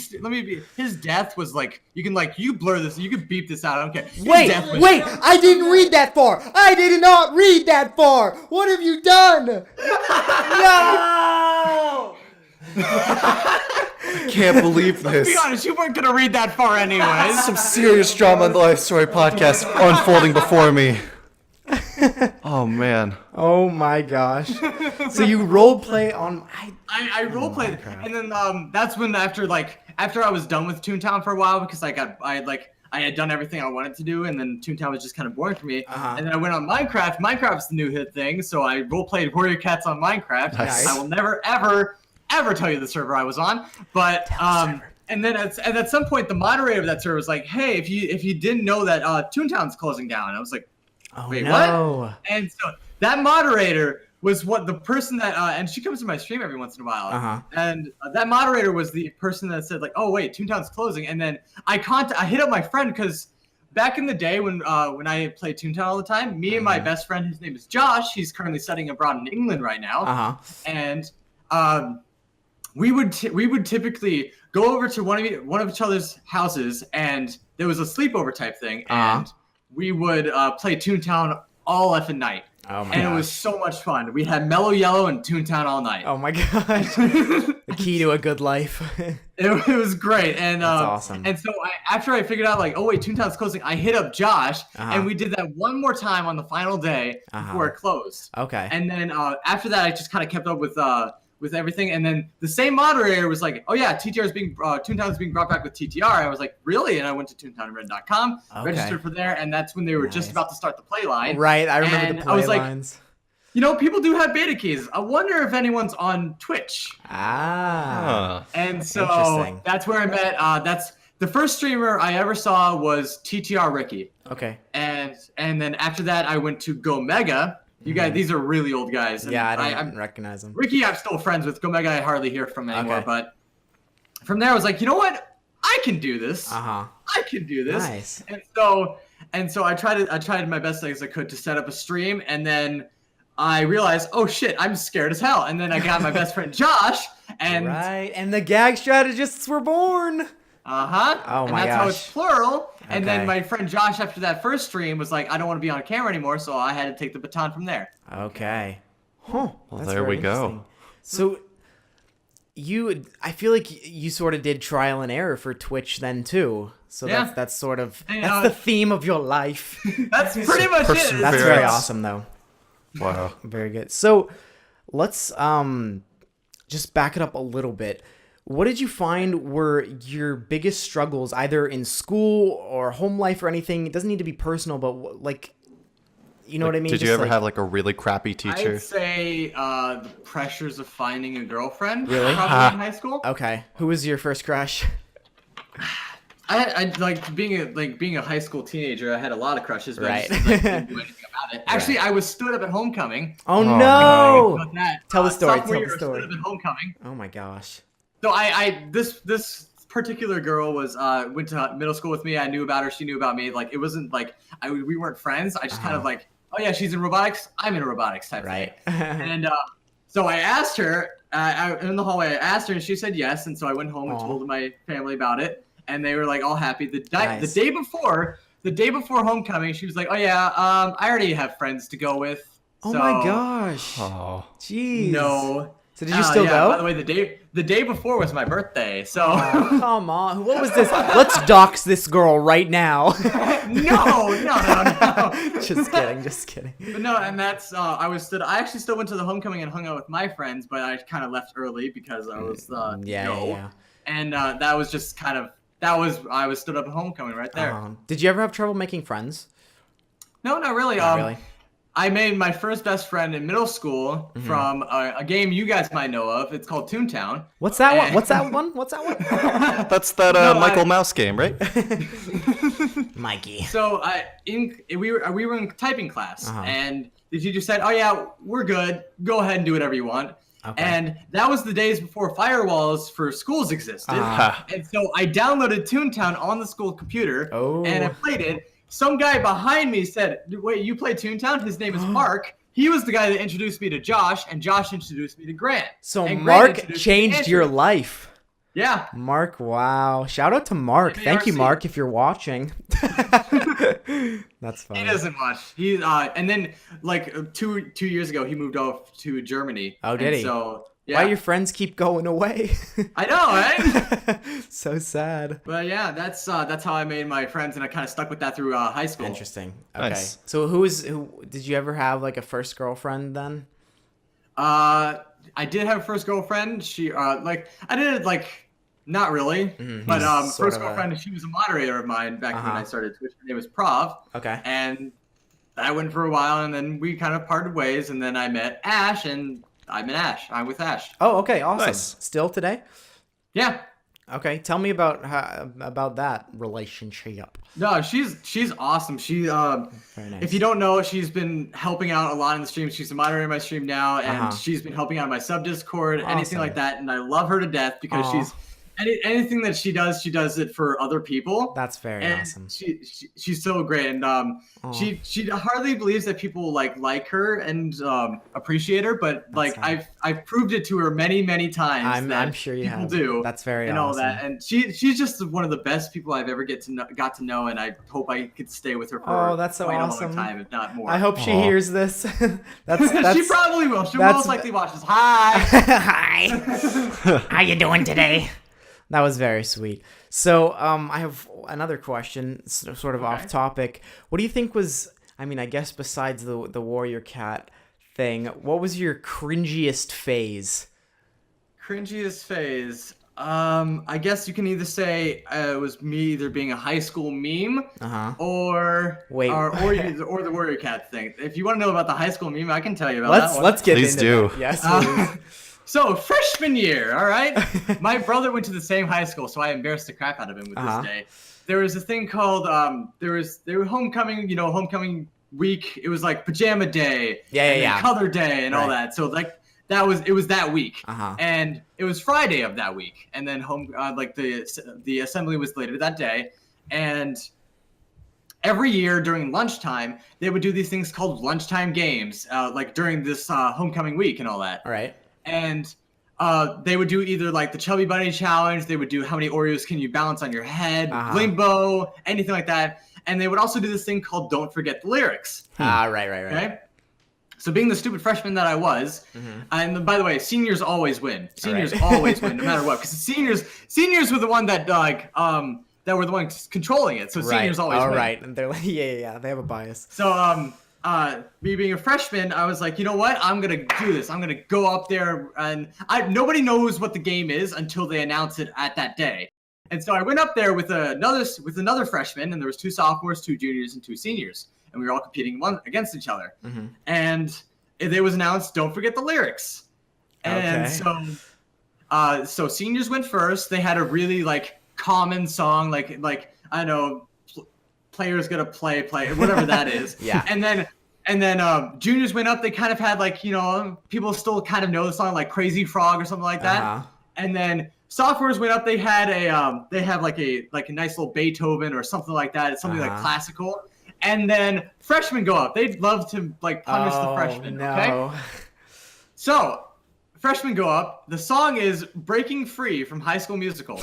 Speaker 3: His death was like you blur this, you can beep this out. I don't care.
Speaker 1: Wait! I didn't read that far. I did not read that far. What have you done? No!
Speaker 2: I can't believe this.
Speaker 3: Be honest, you weren't gonna read that far anyways.
Speaker 2: Some serious drama on the Life Story podcast unfolding before me. Oh man.
Speaker 1: Oh my gosh. So you role play on
Speaker 3: I role played, and then that's when after I was done with Toontown for a while because I had done everything I wanted to do, and then Toontown was just kind of boring for me. And then I went on Minecraft. Minecraft's the new hit thing, so I role played Warrior Cats on Minecraft.
Speaker 2: Nice.
Speaker 3: I will never ever tell you the server I was on, but and then at some point the moderator of that server was like, "Hey, if you didn't know that Toontown's closing down," I was like, "Wait, what?" And so that moderator was the person that and she comes to my stream every once in a while, and that moderator was the person that said like, "Oh wait, Toontown's closing," and then I hit up my friend because back in the day when I played Toontown all the time, me and my best friend, his name is Josh, he's currently studying abroad in England right now, and we would typically go over to one of each other's houses, and there was a sleepover type thing, and we would play Toontown all effing night.
Speaker 1: Oh my
Speaker 3: and
Speaker 1: gosh.
Speaker 3: It was so much fun. We had Mellow Yellow and Toontown all night.
Speaker 1: Oh my gosh. The key to a good life.
Speaker 3: It was great. And
Speaker 1: that's awesome.
Speaker 3: And so after I figured out oh wait, Toontown's closing, I hit up Josh and we did that one more time on the final day before it closed.
Speaker 1: Okay.
Speaker 3: And then after that I just kind of kept up with everything, and then the same moderator was like, "Oh yeah, Toontown is being brought back with TTR." I was like, "Really?" And I went to toontownred.com, registered for there, and that's when they were just about to start the play line.
Speaker 1: Right, I remember
Speaker 3: and
Speaker 1: the play
Speaker 3: I was
Speaker 1: lines.
Speaker 3: People do have beta keys. I wonder if anyone's on Twitch. And so that's where I met. That's the first streamer I ever saw was TTR Ricky.
Speaker 1: Okay.
Speaker 3: And then after that, I went to Go Mega. You guys, these are really old guys. And
Speaker 1: yeah, I don't recognize them.
Speaker 3: Ricky, I'm still friends with. Go Mega, I hardly hear from anymore. But from there, I was like, you know what? I can do this. I can do this.
Speaker 1: Nice.
Speaker 3: And so I tried my best as I could to set up a stream, and then I realized, oh shit, I'm scared as hell. And then I got my best friend Josh, and
Speaker 1: and the GagStrategists were born. Oh my gosh.
Speaker 3: And that's how it's plural. And then my friend Josh, after that first stream, was like, I don't want to be on camera anymore, so I had to take the baton from there.
Speaker 1: Okay. Huh.
Speaker 2: Well, there we go.
Speaker 1: So I feel like you sort of did trial and error for Twitch then too. So that's sort of that's the theme of your life.
Speaker 3: That's pretty much it.
Speaker 1: That's very awesome though.
Speaker 2: Wow.
Speaker 1: Very good. So let's just back it up a little bit. What did you find were your biggest struggles, either in school or home life or anything? It doesn't need to be personal, but you know what I mean?
Speaker 2: Did you ever have a really crappy teacher?
Speaker 3: I'd say the pressures of finding a girlfriend.
Speaker 1: Really?
Speaker 3: Probably in high school.
Speaker 1: Okay. Who was your first crush?
Speaker 3: I like being a high school teenager. I had a lot of crushes, but
Speaker 1: Right.
Speaker 3: I just didn't do anything about it. Actually, I was stood up at homecoming.
Speaker 1: Oh
Speaker 2: no.
Speaker 1: no!
Speaker 3: About that.
Speaker 1: Tell the story.
Speaker 3: Sophomore
Speaker 1: Tell
Speaker 3: year,
Speaker 1: the
Speaker 3: I stood
Speaker 1: story.
Speaker 3: up at homecoming.
Speaker 1: Oh my gosh.
Speaker 3: So this particular girl was went to middle school with me. I knew about her. She knew about me. Like it wasn't like we weren't friends. I just kind of like, oh yeah, she's in robotics. I'm in robotics type
Speaker 1: Right.
Speaker 3: thing. And so I asked her in the hallway. I asked her, and she said yes. And so I went home and told my family about it, and they were like all happy. The day before homecoming, she was like, oh yeah, I already have friends to go with.
Speaker 1: Oh
Speaker 3: So,
Speaker 1: my gosh.
Speaker 2: Oh.
Speaker 1: Jeez.
Speaker 3: No.
Speaker 1: So did you still go?
Speaker 3: By the way, the day before was my birthday, so
Speaker 1: Oh, come on. What was this? Let's dox this girl right now.
Speaker 3: no.
Speaker 1: Just kidding.
Speaker 3: But no, and that's I actually still went to the homecoming and hung out with my friends, but I kind of left early because I was
Speaker 1: Yeah.
Speaker 3: And that was just kind of I was stood up at homecoming right there.
Speaker 1: Did you ever have trouble making friends?
Speaker 3: No, not really.
Speaker 1: Not really.
Speaker 3: I made my first best friend in middle school from a game you guys might know of. It's called Toontown.
Speaker 1: What's that one? What's that one?
Speaker 2: That's that Michael Mouse game, right?
Speaker 1: Mikey.
Speaker 3: So we were in typing class, and the teacher said, "Oh yeah, we're good. Go ahead and do whatever you want."
Speaker 1: Okay.
Speaker 3: And that was the days before firewalls for schools existed. And so I downloaded Toontown on the school computer, and I played it. Some guy behind me said, "Wait, you play Toontown?" His name is Mark. He was the guy that introduced me to Josh, and Josh introduced me to Grant.
Speaker 1: So
Speaker 3: and
Speaker 1: Mark changed your life.
Speaker 3: Yeah.
Speaker 1: Mark, wow. Shout out to Mark. Thank you, Mark, if you're watching. That's funny.
Speaker 3: He doesn't watch. He's and then like two years ago he moved off to Germany.
Speaker 1: Oh, did he?
Speaker 3: So yeah.
Speaker 1: Why your friends keep going away?
Speaker 3: I know, right?
Speaker 1: So sad.
Speaker 3: But yeah, that's how I made my friends, and I kind of stuck with that through high school.
Speaker 1: Interesting. Okay.
Speaker 2: Nice.
Speaker 1: So who did you ever have like a first girlfriend then?
Speaker 3: I did have a first girlfriend. She I did not really, but first girlfriend. She was a moderator of mine back when I started Twitch. Her name was Prov.
Speaker 1: Okay.
Speaker 3: And I went for a while, and then we kind of parted ways, and then I met Ash, and I'm with Ash.
Speaker 1: Oh, okay, awesome.
Speaker 2: Nice.
Speaker 1: Still today?
Speaker 3: Yeah.
Speaker 1: Okay, tell me about that relationship.
Speaker 3: No, she's awesome. She
Speaker 1: Very nice.
Speaker 3: if you don't know, she's been helping out a lot in the stream. She's a moderator in my stream now, and she's been helping out in my sub Discord, anything like that. And I love her to death because she's anything that she does it for other people.
Speaker 1: That's very awesome.
Speaker 3: She's so great, and she hardly believes that people like her and appreciate her, but I've proved it to her many times.
Speaker 1: I'm sure you
Speaker 3: people
Speaker 1: have.
Speaker 3: do.
Speaker 1: That's very
Speaker 3: and
Speaker 1: awesome.
Speaker 3: all that, and she's just one of the best people I've ever got to know, and I hope I could stay with her for
Speaker 1: that's so
Speaker 3: quite
Speaker 1: awesome.
Speaker 3: a long time, if not more.
Speaker 1: I hope she hears this. that's
Speaker 3: She probably will. She most likely watches. Hi.
Speaker 1: Hi. How you doing today? That was very sweet. So, I have another question, sort of off topic. What do you think was, I mean, I guess besides the warrior cat thing, what was your cringiest phase?
Speaker 3: Cringiest phase. I guess you can either say it was me either being a high school meme, or the warrior cat thing. If you want to know about the high school meme, I can tell you about that one.
Speaker 1: Let's get
Speaker 2: Please
Speaker 1: into
Speaker 2: do.
Speaker 1: that. Yes, please.
Speaker 3: So freshman year, all right. My brother went to the same high school, so I embarrassed the crap out of him with this day. There was a thing called there was homecoming, homecoming week. It was like pajama day, color day, and all that. So it was that week, and it was Friday of that week, and then the assembly was later that day, and every year during lunchtime they would do these things called Lunchtime Games, during this homecoming week and all that.
Speaker 1: All right.
Speaker 3: And they would do either the Chubby Bunny challenge. They would do how many Oreos can you balance on your head, limbo, anything like that. And they would also do this thing called Don't Forget the Lyrics.
Speaker 1: Right.
Speaker 3: Okay. So being the stupid freshman that I was, and by the way, seniors always win. Seniors always win, no matter what, because seniors were the one that that were the ones controlling it. So seniors always win.
Speaker 1: Right. And they're like, yeah, they have a bias.
Speaker 3: So me being a freshman, I was like, you know what? I'm gonna do this. I'm gonna go up there, and nobody knows what the game is until they announce it at that day. And so I went up there with another freshman, and there was 2 sophomores, 2 juniors, and 2 seniors, and we were all competing against each other. And it was announced, don't forget the lyrics. And so seniors went first. They had a really common song, like I don't know, players gonna play, whatever that is.
Speaker 1: Yeah.
Speaker 3: And then juniors went up. They kind of had like, you know, people still kind of know the song, like Crazy Frog or something like that.
Speaker 1: Uh-huh.
Speaker 3: And then sophomores went up. They had they have like a nice little Beethoven or something like that. It's something like classical. And then freshmen go up. They'd love to like punish the freshmen.
Speaker 1: No.
Speaker 3: Okay. So freshmen go up. The song is "Breaking Free" from High School Musical.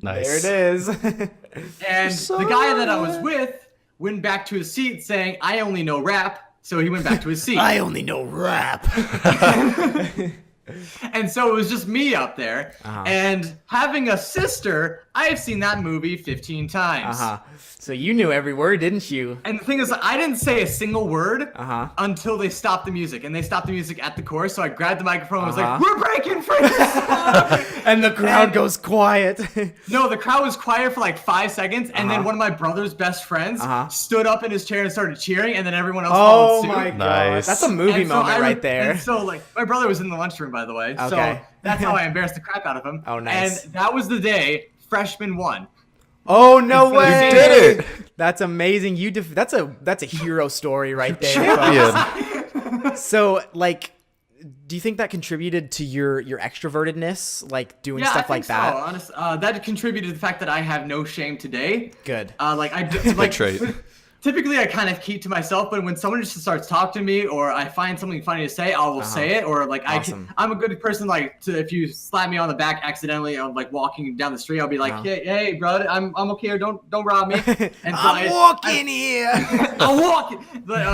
Speaker 2: Nice.
Speaker 1: There it is.
Speaker 3: And the guy that I was with went back to his seat saying, "I only know rap." So he went back to his seat.
Speaker 1: I only know rap.
Speaker 3: And so it was just me up there. And having a sister, I have seen that movie 15 times.
Speaker 1: So you knew every word, didn't you?
Speaker 3: And the thing is, I didn't say a single word until they stopped the music. And they stopped the music at the chorus. So I grabbed the microphone and was like, "We're breaking free!"
Speaker 1: And the crowd goes quiet.
Speaker 3: No, the crowd was quiet for like 5 seconds. And then one of my brother's best friends stood up in his chair and started cheering. And then everyone else followed suit.
Speaker 1: Oh my god.
Speaker 2: Nice.
Speaker 1: That's a movie
Speaker 3: And so
Speaker 1: moment right there.
Speaker 3: And so, like, my brother was in the lunchroom, by the way.
Speaker 1: Okay.
Speaker 3: So that's how I embarrassed the crap out of him.
Speaker 1: Oh, nice.
Speaker 3: And that was the day freshman won.
Speaker 1: Oh no
Speaker 3: You
Speaker 1: way!
Speaker 2: did it!
Speaker 1: That's amazing. That's a hero story right there.
Speaker 2: Champion.
Speaker 1: So like, do you think that contributed to your extrovertedness, like doing
Speaker 3: Yeah,
Speaker 1: stuff
Speaker 3: I
Speaker 1: like
Speaker 3: think
Speaker 1: that?
Speaker 3: so. Honest, that contributed to the fact that I have no shame today.
Speaker 1: Good.
Speaker 3: Like I like
Speaker 2: trait.
Speaker 3: Typically, I kind of keep to myself, but when someone just starts talking to me, or I find something funny to say, I will say it. Or like
Speaker 1: Awesome.
Speaker 3: I'm a good person. Like if you slap me on the back accidentally, I'm like walking down the street, I'll be like, hey, bro, I'm okay. Or don't rob me. And so
Speaker 1: I'm walking here.
Speaker 3: I'm walking. But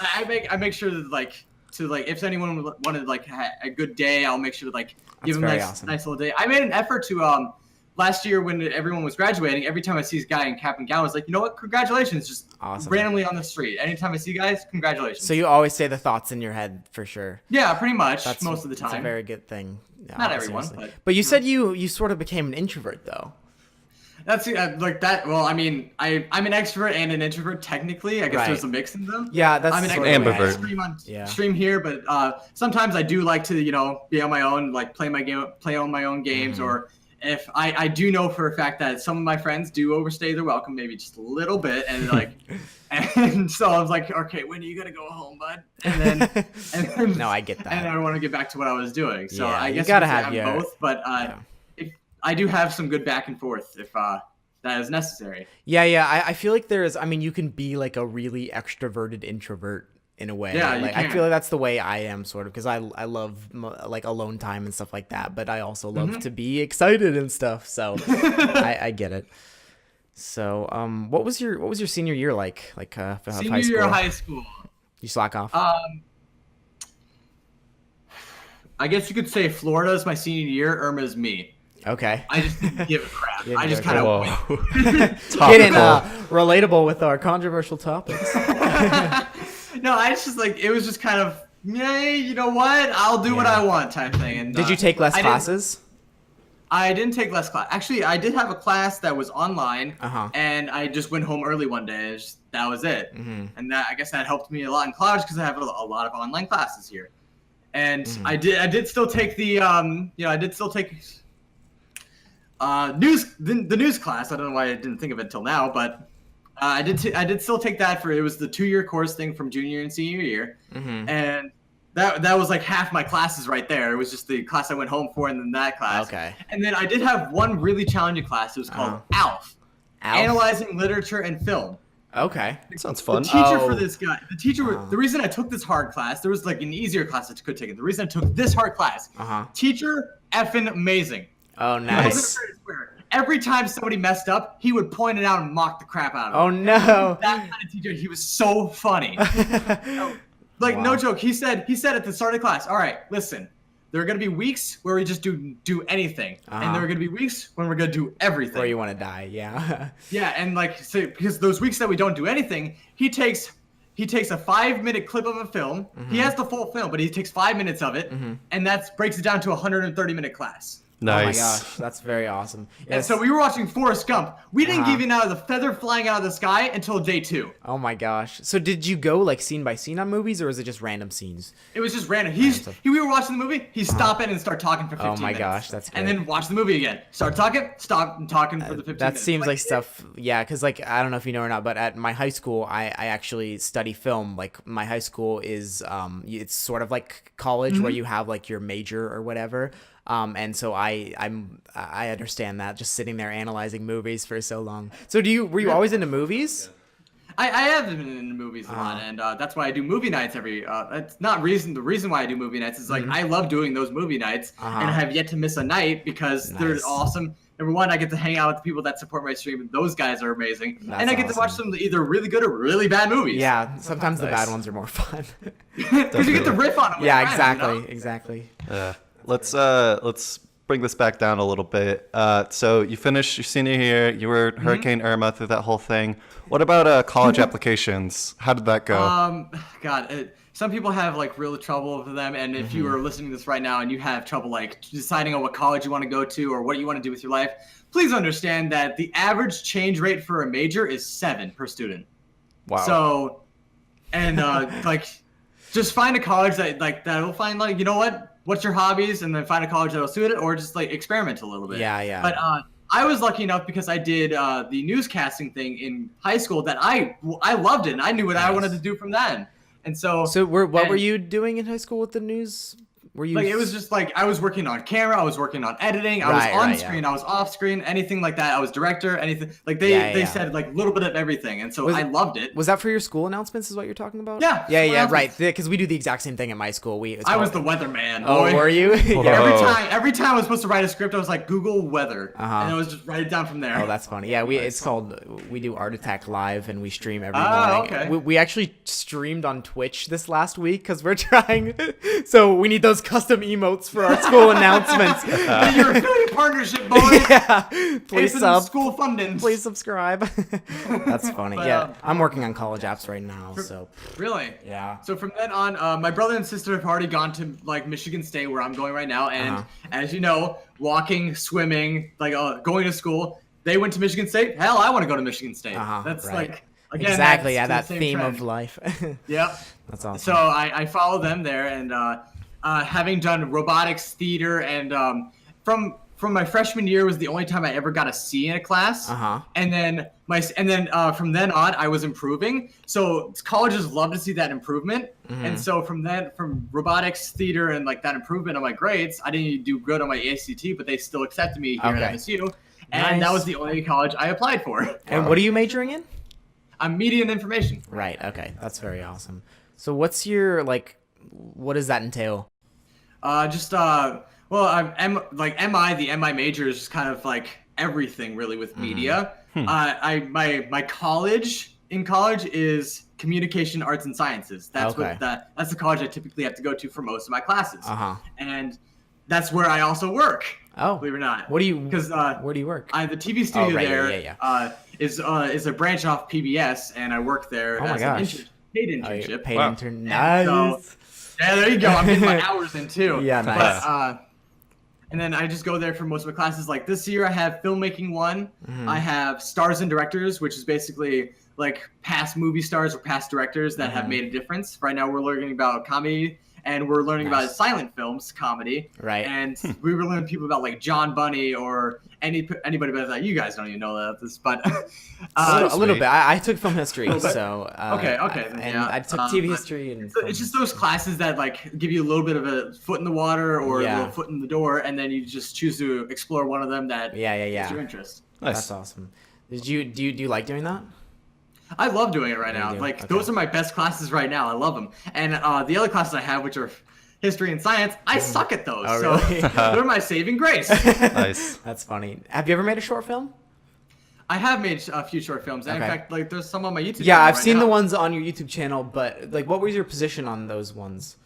Speaker 3: I make sure that like if anyone wanted like a good day, I'll make sure to like give them a nice little day. I made an effort to last year when everyone was graduating, every time I see this guy in cap and gown, I was like, you know what? Congratulations. Just randomly on the street. Anytime I see guys, congratulations.
Speaker 1: So you always say the thoughts in your head for sure.
Speaker 3: Yeah, pretty much. Most of the time.
Speaker 1: That's a very good thing. Yeah,
Speaker 3: Not everyone,
Speaker 1: seriously.
Speaker 3: but
Speaker 1: you said you sort of became an introvert though.
Speaker 3: That's like that. Well, I mean, I'm an extrovert and an introvert technically. I guess there's a mix in them.
Speaker 1: Yeah, that's
Speaker 3: I'm an
Speaker 1: sort
Speaker 3: extrovert.
Speaker 1: of
Speaker 2: ambivert.
Speaker 3: I stream here, but sometimes I do like to, you know, be on my own, like play on my own games, or if I do know for a fact that some of my friends do overstay their welcome, maybe just a little bit, and like, and so I was like, okay, when are you gonna go home, bud? And then
Speaker 1: no, I get that.
Speaker 3: And I want to get back to what I was doing. So
Speaker 1: Yeah,
Speaker 3: I guess
Speaker 1: you gotta
Speaker 3: you
Speaker 1: have
Speaker 3: both, but if I do have some good back and forth if that is necessary.
Speaker 1: Yeah. I feel like I mean, you can be like a really extroverted introvert in a way.
Speaker 3: Yeah,
Speaker 1: like, I feel like that's the way I am sort of, because I love like alone time and stuff like that, but I also love to be excited and stuff. So I get it. So what was your senior year like? Like
Speaker 3: Senior
Speaker 1: high school?
Speaker 3: year of high school.
Speaker 1: You slack off?
Speaker 3: I guess you could say Florida is my senior year. Irma is me.
Speaker 1: Okay.
Speaker 3: I just didn't give a crap. I just
Speaker 1: give a
Speaker 3: kind of
Speaker 1: Getting relatable with our controversial topics.
Speaker 3: No, I just like it was just kind of, yeah, you know what? I'll do what I want type thing. And
Speaker 1: did you take less classes?
Speaker 3: I didn't take less class. Actually, I did have a class that was online, and I just went home early one day. That was it. And I guess that helped me a lot in college because I have a lot of online classes here. And I did still take the the news class. I don't know why I didn't think of it until now, but I did still take that it was the 2-year course thing from junior and senior year, and that was like half my classes right there. It was just the class I went home for, and then that class.
Speaker 1: Okay.
Speaker 3: And then I did have one really challenging class. It was called ALF, Analyzing Literature and Film.
Speaker 1: Okay.
Speaker 2: Sounds fun.
Speaker 3: The teacher for this guy, the reason I took this hard class, there was like an easier class I could take it. The reason I took this hard class, teacher effing amazing.
Speaker 1: Oh, nice.
Speaker 3: Every time somebody messed up, he would point it out and mock the crap out of him.
Speaker 1: Oh, no.
Speaker 3: That kind of teacher, he was so funny. No joke. He said at the start of class, all right, listen, there are going to be weeks where we just do anything. And there are going to be weeks when we're going to do everything.
Speaker 1: Where you want to die, yeah.
Speaker 3: Yeah, and because those weeks that we don't do anything, he takes a 5-minute clip of a film. He has the full film, but he takes 5 minutes of it, and that breaks it down to a 130-minute class.
Speaker 2: Nice.
Speaker 1: Oh my gosh, that's very awesome.
Speaker 3: And
Speaker 1: Yes.
Speaker 3: so we were watching Forrest Gump. We didn't
Speaker 1: Uh-huh.
Speaker 3: even out of the feather flying out of the sky until day 2.
Speaker 1: Oh my gosh. So did you go like scene by scene on movies, or is it just random scenes?
Speaker 3: It was just random. We were watching the movie. He'd stop it and start talking for 15
Speaker 1: Oh my
Speaker 3: minutes.
Speaker 1: gosh, that's
Speaker 3: And
Speaker 1: great.
Speaker 3: then watch the movie again. Start talking, stop and talking for the 15
Speaker 1: That
Speaker 3: minutes.
Speaker 1: seems like stuff, yeah, because like I don't know if you know or not, but at my high school, I actually study film. Like my high school is it's sort of like college where you have like your major or whatever. And so I understand that, just sitting there analyzing movies for so long. So were you always into movies?
Speaker 3: I have been in movies a lot, and that's why I do movie nights every. That's not the reason why I do movie nights is like I love doing those movie nights, and I have yet to miss a night because they're
Speaker 1: Nice.
Speaker 3: awesome. Number one, I get to hang out with the people that support my stream, and those guys are amazing.
Speaker 1: That's
Speaker 3: And I get to watch
Speaker 1: awesome.
Speaker 3: some either really good or really bad movies.
Speaker 1: Yeah, sometimes the
Speaker 2: Nice.
Speaker 1: bad ones are more fun.
Speaker 3: Because you get to riff on them. with
Speaker 1: Yeah,
Speaker 3: friends,
Speaker 1: exactly,
Speaker 3: you know?
Speaker 1: exactly.
Speaker 2: Let's bring this back down a little bit. So you finished your senior year. You were Hurricane Irma through that whole thing. What about college applications? How did that go?
Speaker 3: Some people have like real trouble with them, and if you are listening to this right now and you have trouble like deciding on what college you want to go to or what you want to do with your life, please understand that the average change rate for a major is 7 per student.
Speaker 1: Wow.
Speaker 3: So, and like, just find a college that'll find like, you know what's your hobbies, and then find a college that'll suit it, or just like experiment a little bit.
Speaker 1: Yeah.
Speaker 3: But I was lucky enough because I did the newscasting thing in high school that I loved it, and I knew what I wanted to do from then. And so
Speaker 1: what were you doing in high school with the news? Were you
Speaker 3: like, it was just like I was working on camera, I was working on editing, I was
Speaker 1: Right,
Speaker 3: on
Speaker 1: right,
Speaker 3: screen,
Speaker 1: yeah.
Speaker 3: I was off screen, anything like that. I was director, anything like they said like a little bit of everything, and so I loved it.
Speaker 1: Was that for your school announcements? Is what you're talking about?
Speaker 3: Yeah,
Speaker 1: Yeah,
Speaker 3: school
Speaker 1: right.
Speaker 3: announcements.
Speaker 1: Because we do the exact same thing at my school.
Speaker 3: I was the weatherman.
Speaker 1: Oh,
Speaker 3: boy.
Speaker 1: were you? Yeah.
Speaker 2: Whoa.
Speaker 3: Every time I was supposed to write a script, I was like Google weather, and I was just write it down from there.
Speaker 1: Oh, that's funny. Yeah, it's called. We do Art Attack Live, and we stream every
Speaker 3: Oh,
Speaker 1: morning.
Speaker 3: okay.
Speaker 1: We actually streamed on Twitch this last week because we're trying. So we need those custom emotes for our school announcements.
Speaker 3: Your affiliate partnership, boy.
Speaker 1: Yeah, please
Speaker 3: Please
Speaker 1: sub.
Speaker 3: school funding.
Speaker 1: Please subscribe. That's funny.
Speaker 3: But,
Speaker 1: Yeah, I'm working on college apps right now. So
Speaker 3: Really?
Speaker 1: yeah.
Speaker 3: So from then on, my brother and sister have already gone to like Michigan State, where I'm going right now, and as you know, walking, swimming, like going to school, they went to Michigan State. Hell, I want to go to Michigan State. That's
Speaker 1: right.
Speaker 3: like again,
Speaker 1: Exactly.
Speaker 3: that's
Speaker 1: Yeah,
Speaker 3: the
Speaker 1: that
Speaker 3: same
Speaker 1: theme
Speaker 3: trend.
Speaker 1: of life.
Speaker 3: Yep.
Speaker 1: That's awesome.
Speaker 3: So I follow them there, and having done robotics, theater, and from my freshman year was the only time I ever got a C in a class. And then from then on, I was improving. So colleges love to see that improvement. And so from robotics, theater, and like that improvement on my grades, I didn't do good on my ACT, but they still accepted me here at MSU. And that was the only college I applied for.
Speaker 1: And what are you majoring in?
Speaker 3: I'm media and information.
Speaker 1: Right. Okay. That's very awesome. So what's your what does that entail?
Speaker 3: Well, the MI major is just kind of like everything really with media. My college is communication arts and sciences. That's that's the college I typically have to go to for most of my classes. And that's where I also work.
Speaker 1: Oh,
Speaker 3: believe it or not.
Speaker 1: Where do you work?
Speaker 3: The TV studio
Speaker 1: right,
Speaker 3: there is a branch off PBS, and I work there as an paid internship.
Speaker 1: Paid intern. Nice.
Speaker 3: Yeah, there you go. I'm getting my hours in too.
Speaker 1: Yeah, nice.
Speaker 3: But, and then I just go there for most of my classes. Like this year, I have filmmaking 1. I have stars and directors, which is basically like past movie stars or past directors that have made a difference. Right now, we're learning about comedy, and we're learning about silent films comedy.
Speaker 1: Right.
Speaker 3: And we were learning people about like John Bunny or anybody but that. You guys don't even know that this, but
Speaker 1: a little bit. I took film history, so
Speaker 3: okay.
Speaker 1: And I took TV history, and
Speaker 3: it's just those classes that like give you a little bit of a foot in the water or a little foot in the door, and then you just choose to explore one of them that is your interest.
Speaker 2: Nice.
Speaker 1: That's awesome. Do you like doing that?
Speaker 3: I love doing it right now. Like those are my best classes right now. I love them. And the other classes I have, which are history and science, I suck at those.
Speaker 1: Oh, really?
Speaker 3: So they're my saving grace.
Speaker 2: Nice.
Speaker 1: That's funny. Have you ever made a short film?
Speaker 3: I have made a few short films. And in fact, like there's some on my YouTube.
Speaker 1: Yeah,
Speaker 3: channel
Speaker 1: I've
Speaker 3: right
Speaker 1: seen
Speaker 3: now.
Speaker 1: the ones on your YouTube channel, but like, what was your position on those ones?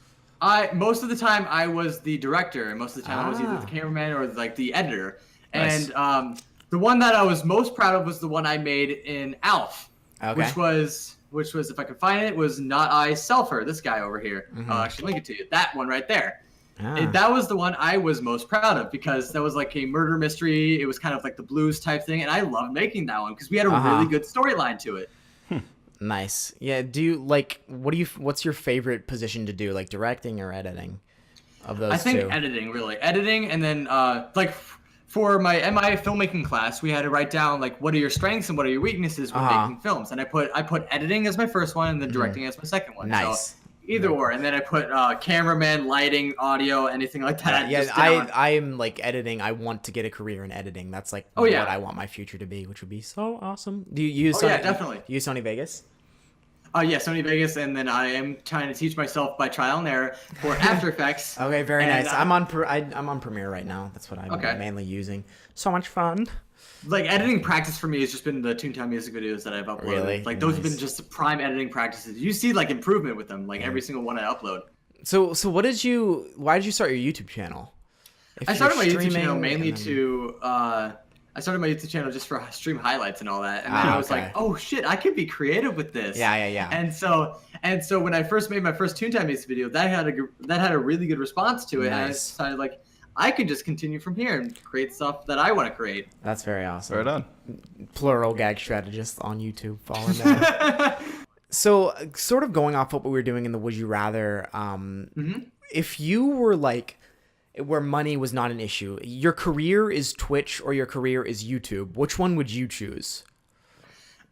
Speaker 3: Most of the time I was the director, and most of the time I was either the cameraman or like the editor.
Speaker 2: Nice.
Speaker 3: And the one that I was most proud of was the one I made in ALF, which was if I could find it, was Not I Selfer. This guy over here. I'll actually link it to you. That one right there. That was the one I was most proud of because that was like a murder mystery. It was kind of like the blues type thing, and I loved making that one because we had a really good storyline to it.
Speaker 1: Nice. Yeah. Do you what's your favorite position to do, like directing or editing? Of those
Speaker 3: I think
Speaker 1: two?
Speaker 3: editing, really. Editing, and then like for my MI filmmaking class, we had to write down like what are your strengths and what are your weaknesses when making films. And I put editing as my first one and then directing as my second one.
Speaker 1: Nice.
Speaker 3: So either or. And then I put cameraman, lighting, audio, anything like that.
Speaker 1: Yeah,
Speaker 3: just down.
Speaker 1: I'm like editing. I want to get a career in editing. That's like what I want my future to be, which would be so awesome. Do you use Sony,
Speaker 3: definitely.
Speaker 1: Do you use Sony Vegas?
Speaker 3: Yeah, Sony Vegas, and then I am trying to teach myself by trial and error for After Effects.
Speaker 1: Okay, very nice. I'm on Premiere right now. That's what I'm mainly using. So much fun.
Speaker 3: Like editing practice for me has just been the Toontown music videos that I've uploaded.
Speaker 1: Really?
Speaker 3: Like those have been just prime editing practices. You see like improvement with them, like every single one I upload.
Speaker 1: So why did you start your YouTube channel?
Speaker 3: I started my YouTube channel mainly I started my YouTube channel just for stream highlights and all that, and then I was like, "Oh shit, I could be creative with this."
Speaker 1: Yeah.
Speaker 3: And so when I first made my first Toontown music video, that had a really good response to it, and I decided like I could just continue from here and create stuff that I want to create.
Speaker 1: That's very awesome.
Speaker 2: Right on.
Speaker 1: Plural GagStrategists on YouTube. Follow them. So, sort of going off what we were doing in the Would You Rather, if you were like, where money was not an issue, your career is Twitch or your career is YouTube, which one would you choose?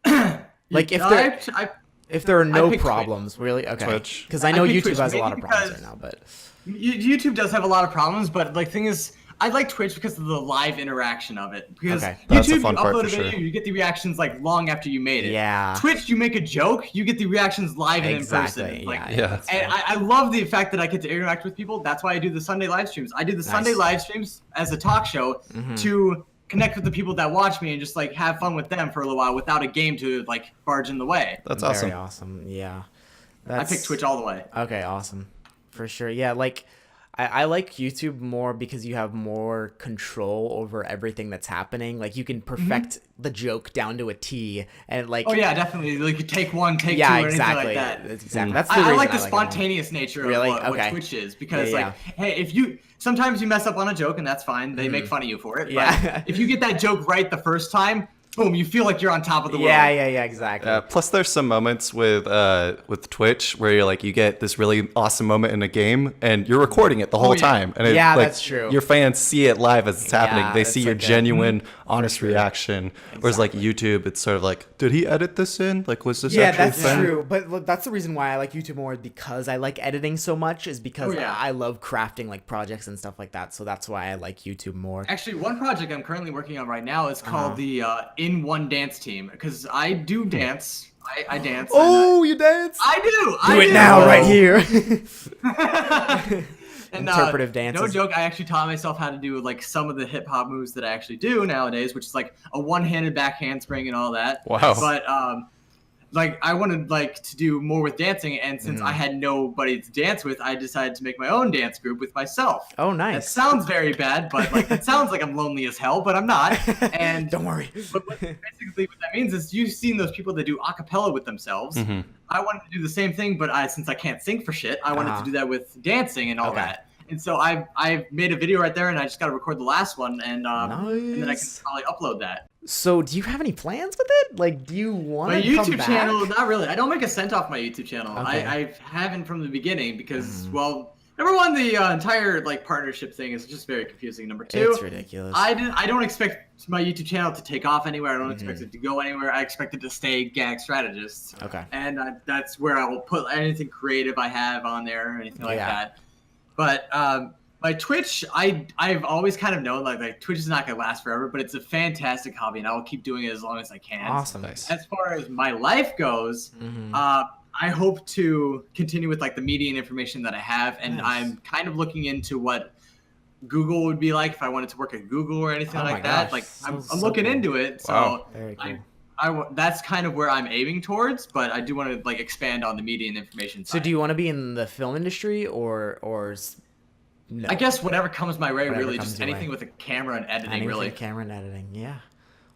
Speaker 1: Like if there are no problems, really? Okay.
Speaker 2: Twitch.
Speaker 1: Because I know YouTube
Speaker 3: Twitch
Speaker 1: has a lot of problems
Speaker 3: because
Speaker 1: right now, but
Speaker 3: YouTube does have a lot of problems, but like thing is, I like Twitch because of the live interaction of it. Because
Speaker 2: That's
Speaker 3: YouTube,
Speaker 2: a fun
Speaker 3: you
Speaker 2: part
Speaker 3: upload
Speaker 2: for
Speaker 3: a video,
Speaker 2: sure.
Speaker 3: you get the reactions like long after you made it.
Speaker 1: Yeah.
Speaker 3: Twitch, you make a joke, you get the reactions live and in person. Like,
Speaker 2: Yeah.
Speaker 3: and I love the fact that I get to interact with people. That's why I do the Sunday live streams. I do the Sunday live streams as a talk show to connect with the people that watch me and just like have fun with them for a little while without a game to like barge in the way.
Speaker 2: That's awesome.
Speaker 1: Very awesome. Yeah.
Speaker 3: I pick Twitch all the way.
Speaker 1: Okay, awesome. For sure. Yeah, like I like YouTube more because you have more control over everything that's happening. Like you can perfect the joke down to a T, and like
Speaker 3: Oh yeah, definitely. Like you take one, take two, or anything like that.
Speaker 1: Exactly. That's the
Speaker 3: I
Speaker 1: reason
Speaker 3: like the
Speaker 1: it
Speaker 3: spontaneous nature of what Twitch is because like, hey, if you sometimes you mess up on a joke and that's fine. They make fun of you for it. But if you get that joke right the first time, boom, you feel like you're on top of the world.
Speaker 1: Yeah, exactly.
Speaker 2: Plus, there's some moments with Twitch where you're like, you get this really awesome moment in a game, and you're recording it the whole time, and
Speaker 1: that's true.
Speaker 2: Your fans see it live as it's happening. They see your
Speaker 1: like
Speaker 2: genuine, honest reaction. Whereas like YouTube, it's sort of like, did he edit this in? Like, was this?
Speaker 1: Yeah, that's true. But look, that's the reason why I like YouTube more, because I like editing so much. Is because I love crafting like projects and stuff like that. So that's why I like YouTube more.
Speaker 3: Actually, one project I'm currently working on right now is called the In One Dance Team, because I do dance. I dance.
Speaker 1: Oh, you dance?
Speaker 3: I do.
Speaker 1: Do it now, right here.
Speaker 3: And,
Speaker 1: interpretive dances.
Speaker 3: No joke, I actually taught myself how to do like some of the hip hop moves that I actually do nowadays, which is like a one-handed back handspring and all that.
Speaker 2: Wow.
Speaker 3: But like I wanted like to do more with dancing, and since I had nobody to dance with, I decided to make my own dance group with myself.
Speaker 1: Oh, nice.
Speaker 3: That sounds very bad, but like it sounds like I'm lonely as hell, but I'm not. And
Speaker 1: don't worry.
Speaker 3: But basically, what that means is you've seen those people that do a cappella with themselves. I wanted to do the same thing, but since I can't sing for shit, I wanted to do that with dancing and all that. And so I've made a video right there, and I just got to record the last one, and then I can probably upload that.
Speaker 1: So, do you have any plans with it? Like, do you want
Speaker 3: my
Speaker 1: to come
Speaker 3: YouTube
Speaker 1: back?
Speaker 3: channel? Not really. I don't make a cent off my YouTube channel.
Speaker 1: Okay.
Speaker 3: I haven't from the beginning because, well, number one, the entire like partnership thing is just very confusing. Number two,
Speaker 1: it's ridiculous.
Speaker 3: I don't expect my YouTube channel to take off anywhere. I don't expect it to go anywhere. I expect it to stay GagStrategists.
Speaker 1: Okay.
Speaker 3: And that's where I will put anything creative I have on there or anything like that. But my Twitch, I've always kind of known like Twitch is not gonna last forever, but it's a fantastic hobby, and I will keep doing it as long as I can.
Speaker 1: Awesome.
Speaker 2: Nice.
Speaker 3: As far as my life goes, I hope to continue with like the media and information that I have, and I'm kind of looking into what Google would be like if I wanted to work at Google or anything like that. Like I'm looking into it, so
Speaker 1: Very cool.
Speaker 3: that's kind of where I'm aiming towards, but I do want to like expand on the media and information side.
Speaker 1: So do you want to be in the film industry or no?
Speaker 3: I guess whatever comes my way, really,
Speaker 1: comes
Speaker 3: just
Speaker 1: your
Speaker 3: anything
Speaker 1: way.
Speaker 3: with a camera and editing,
Speaker 1: Anything
Speaker 3: really.
Speaker 1: with camera and editing, yeah.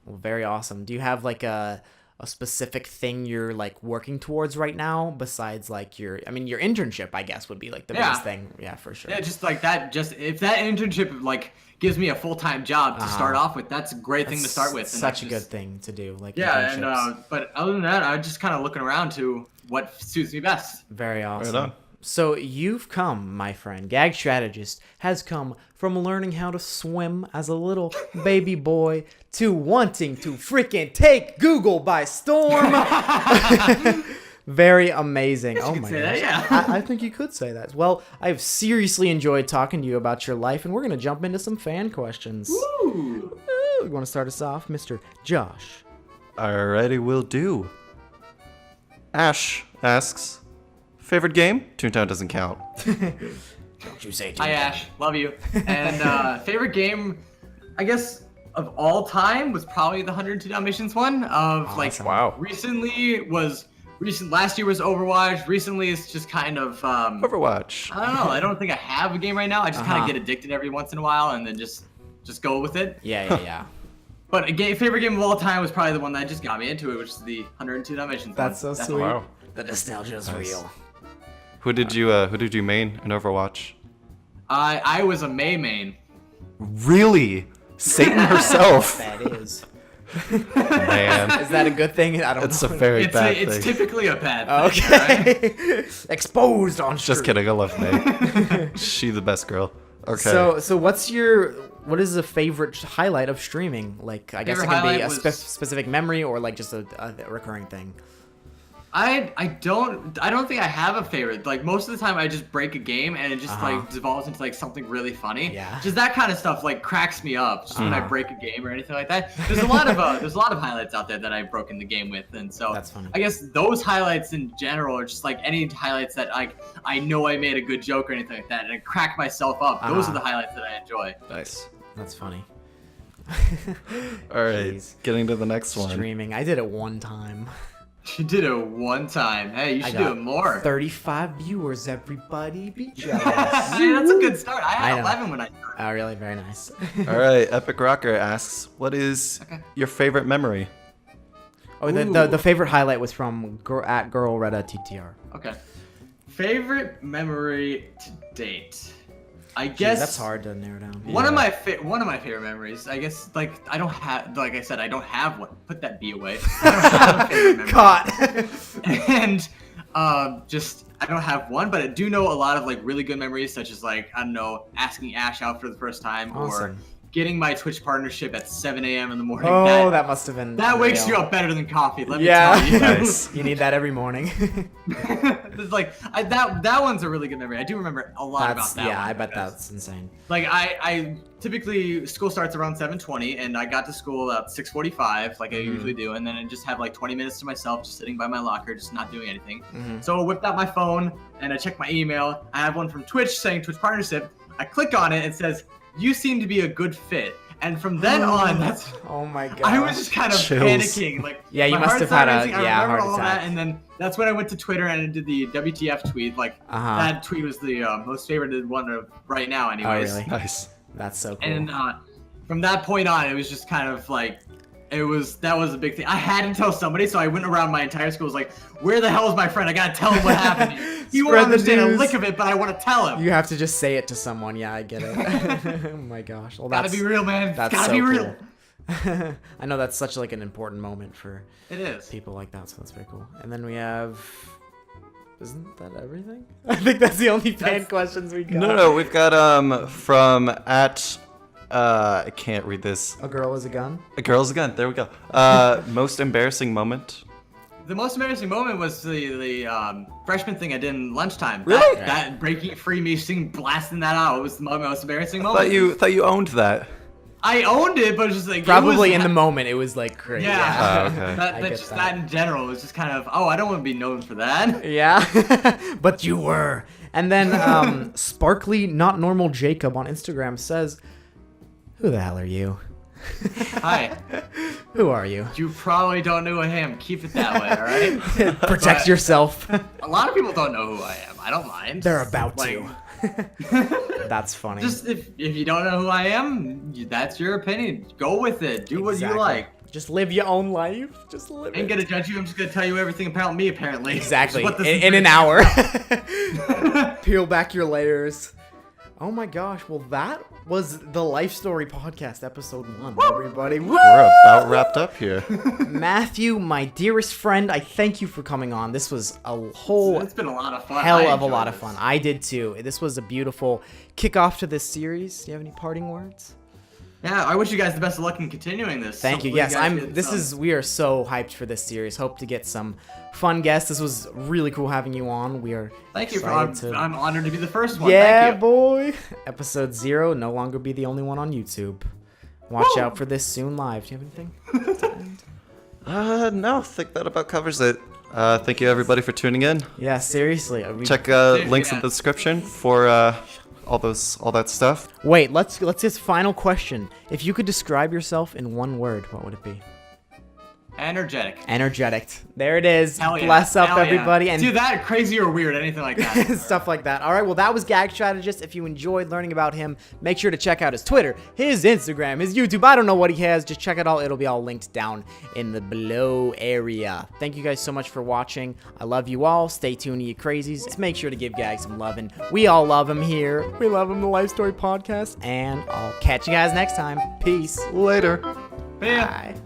Speaker 1: Well, very awesome. Do you have like a a specific thing you're like working towards right now besides like your internship, I guess, would be like the biggest thing. Yeah, for sure.
Speaker 3: Yeah, just like that. Just if that internship like gives me a full-time job to start off with, that's a great thing to start with. And
Speaker 1: Such a good thing to do. Like
Speaker 3: yeah,
Speaker 1: internships.
Speaker 3: and but other than that, I'm just kind of looking around to what suits me best.
Speaker 1: Very awesome.
Speaker 2: Right on.
Speaker 1: So you've come, my friend. GagStrategist has come from learning how to swim as a little baby boy to wanting to freaking take Google by storm. Very amazing. Oh my gosh.
Speaker 3: Yeah.
Speaker 1: I think you could say that. Well, I've seriously enjoyed talking to you about your life, and we're going to jump into some fan questions.
Speaker 3: Ooh.
Speaker 1: You want to start us off, Mr. Josh?
Speaker 2: Alrighty, will do. Ash asks, favorite game? Toontown doesn't count.
Speaker 1: Don't you say
Speaker 3: Hi Ash, love you. And favorite game, I guess of all time was probably the 102 Dalmatians one.
Speaker 1: Awesome.
Speaker 2: Wow.
Speaker 3: Last year was Overwatch. Recently, it's just kind of
Speaker 2: Overwatch.
Speaker 3: I don't know. I don't think I have a game right now. I just kind of get addicted every once in a while and then just go with it.
Speaker 1: Yeah.
Speaker 3: But favorite game of all time was probably the one that just got me into it, which is the 102 Dalmatians.
Speaker 1: That's so sweet.
Speaker 2: Wow.
Speaker 1: The nostalgia's
Speaker 2: Nice.
Speaker 1: real.
Speaker 2: Who did you main in Overwatch?
Speaker 3: I was a main.
Speaker 2: Really? Satan herself.
Speaker 1: That is.
Speaker 2: Man.
Speaker 1: Is that a good thing? I don't
Speaker 2: It's
Speaker 1: know.
Speaker 2: a very
Speaker 3: It's
Speaker 2: bad
Speaker 3: it's
Speaker 2: thing.
Speaker 3: typically a bad thing. Right?
Speaker 1: Okay. Exposed on
Speaker 2: Just
Speaker 1: stream.
Speaker 2: kidding, I love May. She the best girl. Okay.
Speaker 1: So what is a favorite highlight of streaming? Like, I guess it
Speaker 3: Favorite
Speaker 1: can be a
Speaker 3: highlight was-
Speaker 1: specific memory or like just a recurring thing.
Speaker 3: I don't think I have a favorite. Like most of the time I just break a game and it just like devolves into like something really funny.
Speaker 1: Yeah.
Speaker 3: Just that kind of stuff like cracks me up just when I break a game or anything like that. There's a lot of highlights out there that I've broken the game with, and so
Speaker 1: That's funny.
Speaker 3: I guess those highlights in general are just like any highlights that like I know I made a good joke or anything like that and I crack myself up. Those are the highlights that I enjoy.
Speaker 2: Nice.
Speaker 1: That's funny.
Speaker 2: All right.
Speaker 1: Jeez.
Speaker 2: Getting to the next one.
Speaker 1: Streaming. I did it one time.
Speaker 3: You did it one time. Hey, you
Speaker 1: I
Speaker 3: should do
Speaker 1: got
Speaker 3: it more.
Speaker 1: 35 viewers. Everybody be jealous.
Speaker 3: Hey, that's a good start. I
Speaker 1: I
Speaker 3: had
Speaker 1: know.
Speaker 3: 11 when I started.
Speaker 1: Oh, really? Very nice.
Speaker 2: All right. Epic Rocker asks, what is your favorite memory?
Speaker 1: Oh, the favorite highlight was from at Girl Retta TTR.
Speaker 3: Okay. Favorite memory to date. I
Speaker 1: Jeez,
Speaker 3: guess
Speaker 1: that's hard to narrow down.
Speaker 3: One of my favorite memories. I guess like I don't have like I said I don't have one. Put that B away. I don't have a favorite memory.
Speaker 1: Caught.
Speaker 3: And just I don't have one, but I do know a lot of like really good memories, such as like I don't know asking Ash out for the first time or
Speaker 1: Awesome.
Speaker 3: getting my Twitch partnership at 7 a.m. in the morning.
Speaker 1: Oh, that must have been.
Speaker 3: that wakes
Speaker 1: unreal.
Speaker 3: you up better than coffee. Let me
Speaker 1: Yeah.
Speaker 3: tell you.
Speaker 2: Nice.
Speaker 1: You need that every morning.
Speaker 3: It's like that one's a really good memory. I do remember a lot about that.
Speaker 1: Yeah,
Speaker 3: one
Speaker 1: I bet
Speaker 3: because,
Speaker 1: that's insane.
Speaker 3: like I typically school starts around 7:20 and I got to school at 6:45 like I usually do, and then I just have like 20 minutes to myself just sitting by my locker just not doing anything. So I whipped out my phone and I checked my email. I have one from Twitch saying Twitch partnership. I click on it and it says you seem to be a good fit. And from then on, that's
Speaker 1: Oh my god.
Speaker 3: I was just kind of
Speaker 2: Chills.
Speaker 3: panicking. Like
Speaker 1: Yeah, you
Speaker 3: my
Speaker 1: must
Speaker 3: heart
Speaker 1: have
Speaker 3: started
Speaker 1: had a-
Speaker 3: racing. I
Speaker 1: yeah,
Speaker 3: remember
Speaker 1: heart
Speaker 3: all
Speaker 1: attack.
Speaker 3: that, and then that's when I went to Twitter and I did the WTF tweet. Like that tweet was the most favorited one of right now, anyways.
Speaker 1: Oh, really?
Speaker 2: Nice.
Speaker 1: That's so cool.
Speaker 3: And from that point on, it was just kind of like that was a big thing. I had to tell somebody, so I went around my entire school. Was like, "Where the hell is my friend? I gotta tell him what happened." He won't
Speaker 1: Spread the
Speaker 3: understand a
Speaker 1: news.
Speaker 3: lick of it, but I want to tell him.
Speaker 1: You have to just say it to someone. Yeah, I get it. Oh my gosh. Well,
Speaker 3: Gotta be real, man.
Speaker 1: That's
Speaker 3: Gotta
Speaker 1: so
Speaker 3: be
Speaker 1: cool.
Speaker 3: real.
Speaker 1: I know that's such like an important moment for
Speaker 3: It is.
Speaker 1: people like that, so that's very cool. And then we have. Isn't that everything? I think that's the only fan questions we got.
Speaker 2: No, we've got from at I can't read this.
Speaker 1: A girl is a gun.
Speaker 2: A girl's gun. There we go. Most embarrassing moment.
Speaker 3: The most embarrassing moment was the freshman thing I did in lunchtime.
Speaker 2: Really?
Speaker 3: That breaking free me singing, blasting that out was the most embarrassing moment.
Speaker 2: Thought you owned that.
Speaker 3: I owned it, but it's just like
Speaker 1: Probably
Speaker 3: it was,
Speaker 1: in the moment, it was like crazy.
Speaker 3: Yeah.
Speaker 2: Oh, okay.
Speaker 3: That,
Speaker 1: I
Speaker 3: that
Speaker 1: get
Speaker 3: just
Speaker 1: that.
Speaker 3: that in general was just kind of I don't want to be known for that.
Speaker 1: Yeah, but you were. And then Sparkly Not Normal Jacob on Instagram says, "Who the hell are you?
Speaker 3: Hi,
Speaker 1: Who are you?
Speaker 3: you probably don't know who I am. Keep it that way, all right?
Speaker 1: Protect
Speaker 3: But-
Speaker 1: yourself."
Speaker 3: A lot of people don't know who I am. I don't mind.
Speaker 1: They're about
Speaker 3: Like,
Speaker 1: to. That's funny.
Speaker 3: Just if you don't know who I am, that's your opinion. Go with it. Do what you
Speaker 1: Exactly.
Speaker 3: like.
Speaker 1: Just live your own life. Just live
Speaker 3: I ain't
Speaker 1: it.
Speaker 3: gonna judge you. I'm just gonna tell you everything about me, apparently.
Speaker 1: Exactly.
Speaker 3: What this
Speaker 1: In
Speaker 3: is
Speaker 1: an hour. Peel back your layers. Oh my gosh. Well, that was the Life Story Podcast, episode 1, everybody. Woo!
Speaker 2: We're about wrapped up here.
Speaker 1: Matthew, my dearest friend, I thank you for coming on. This was a whole
Speaker 3: It's been a lot of fun.
Speaker 1: hell
Speaker 3: I
Speaker 1: of a
Speaker 3: enjoyed
Speaker 1: lot of
Speaker 3: this.
Speaker 1: fun. I did too. This was a beautiful kickoff to this series. Do you have any parting words?
Speaker 3: Yeah, I wish you guys the best of luck in continuing this.
Speaker 1: Thank you.
Speaker 3: Hopefully
Speaker 1: Yes,
Speaker 3: guys get
Speaker 1: we are so hyped for this series. Hope to get some fun guests. This was really cool having you on. We are
Speaker 3: Thank you.
Speaker 1: excited
Speaker 3: I'm honored to be the first one.
Speaker 1: Yeah,
Speaker 3: Thank you.
Speaker 1: boy. Episode 0, no longer be the only one on YouTube. Watch
Speaker 3: Woo!
Speaker 1: out for this soon live. Do you have anything to end?
Speaker 2: No, I think that about covers it. Thank you everybody for tuning in.
Speaker 1: Yeah, seriously.
Speaker 2: Check links in the description for all that stuff.
Speaker 1: Wait, let's just final question. If you could describe yourself in one word, what would it be?
Speaker 3: Energetic.
Speaker 1: Energetic. There it is.
Speaker 3: Hell yeah.
Speaker 1: Bless up
Speaker 3: Hell yeah.
Speaker 1: everybody and
Speaker 3: Do that, crazy or weird, anything like that.
Speaker 1: stuff like that. All right, well, that was GagStrategists. If you enjoyed learning about him, make sure to check out his Twitter, his Instagram, his YouTube. I don't know what he has. Just check it all. It'll be all linked down in the below area. Thank you guys so much for watching. I love you all. Stay tuned, you crazies. Just make sure to give Gag some loving. We all love him here. We love him, the Life Story Podcast. And I'll catch you guys next time. Peace.
Speaker 2: Later.
Speaker 3: Yeah.
Speaker 1: Bye.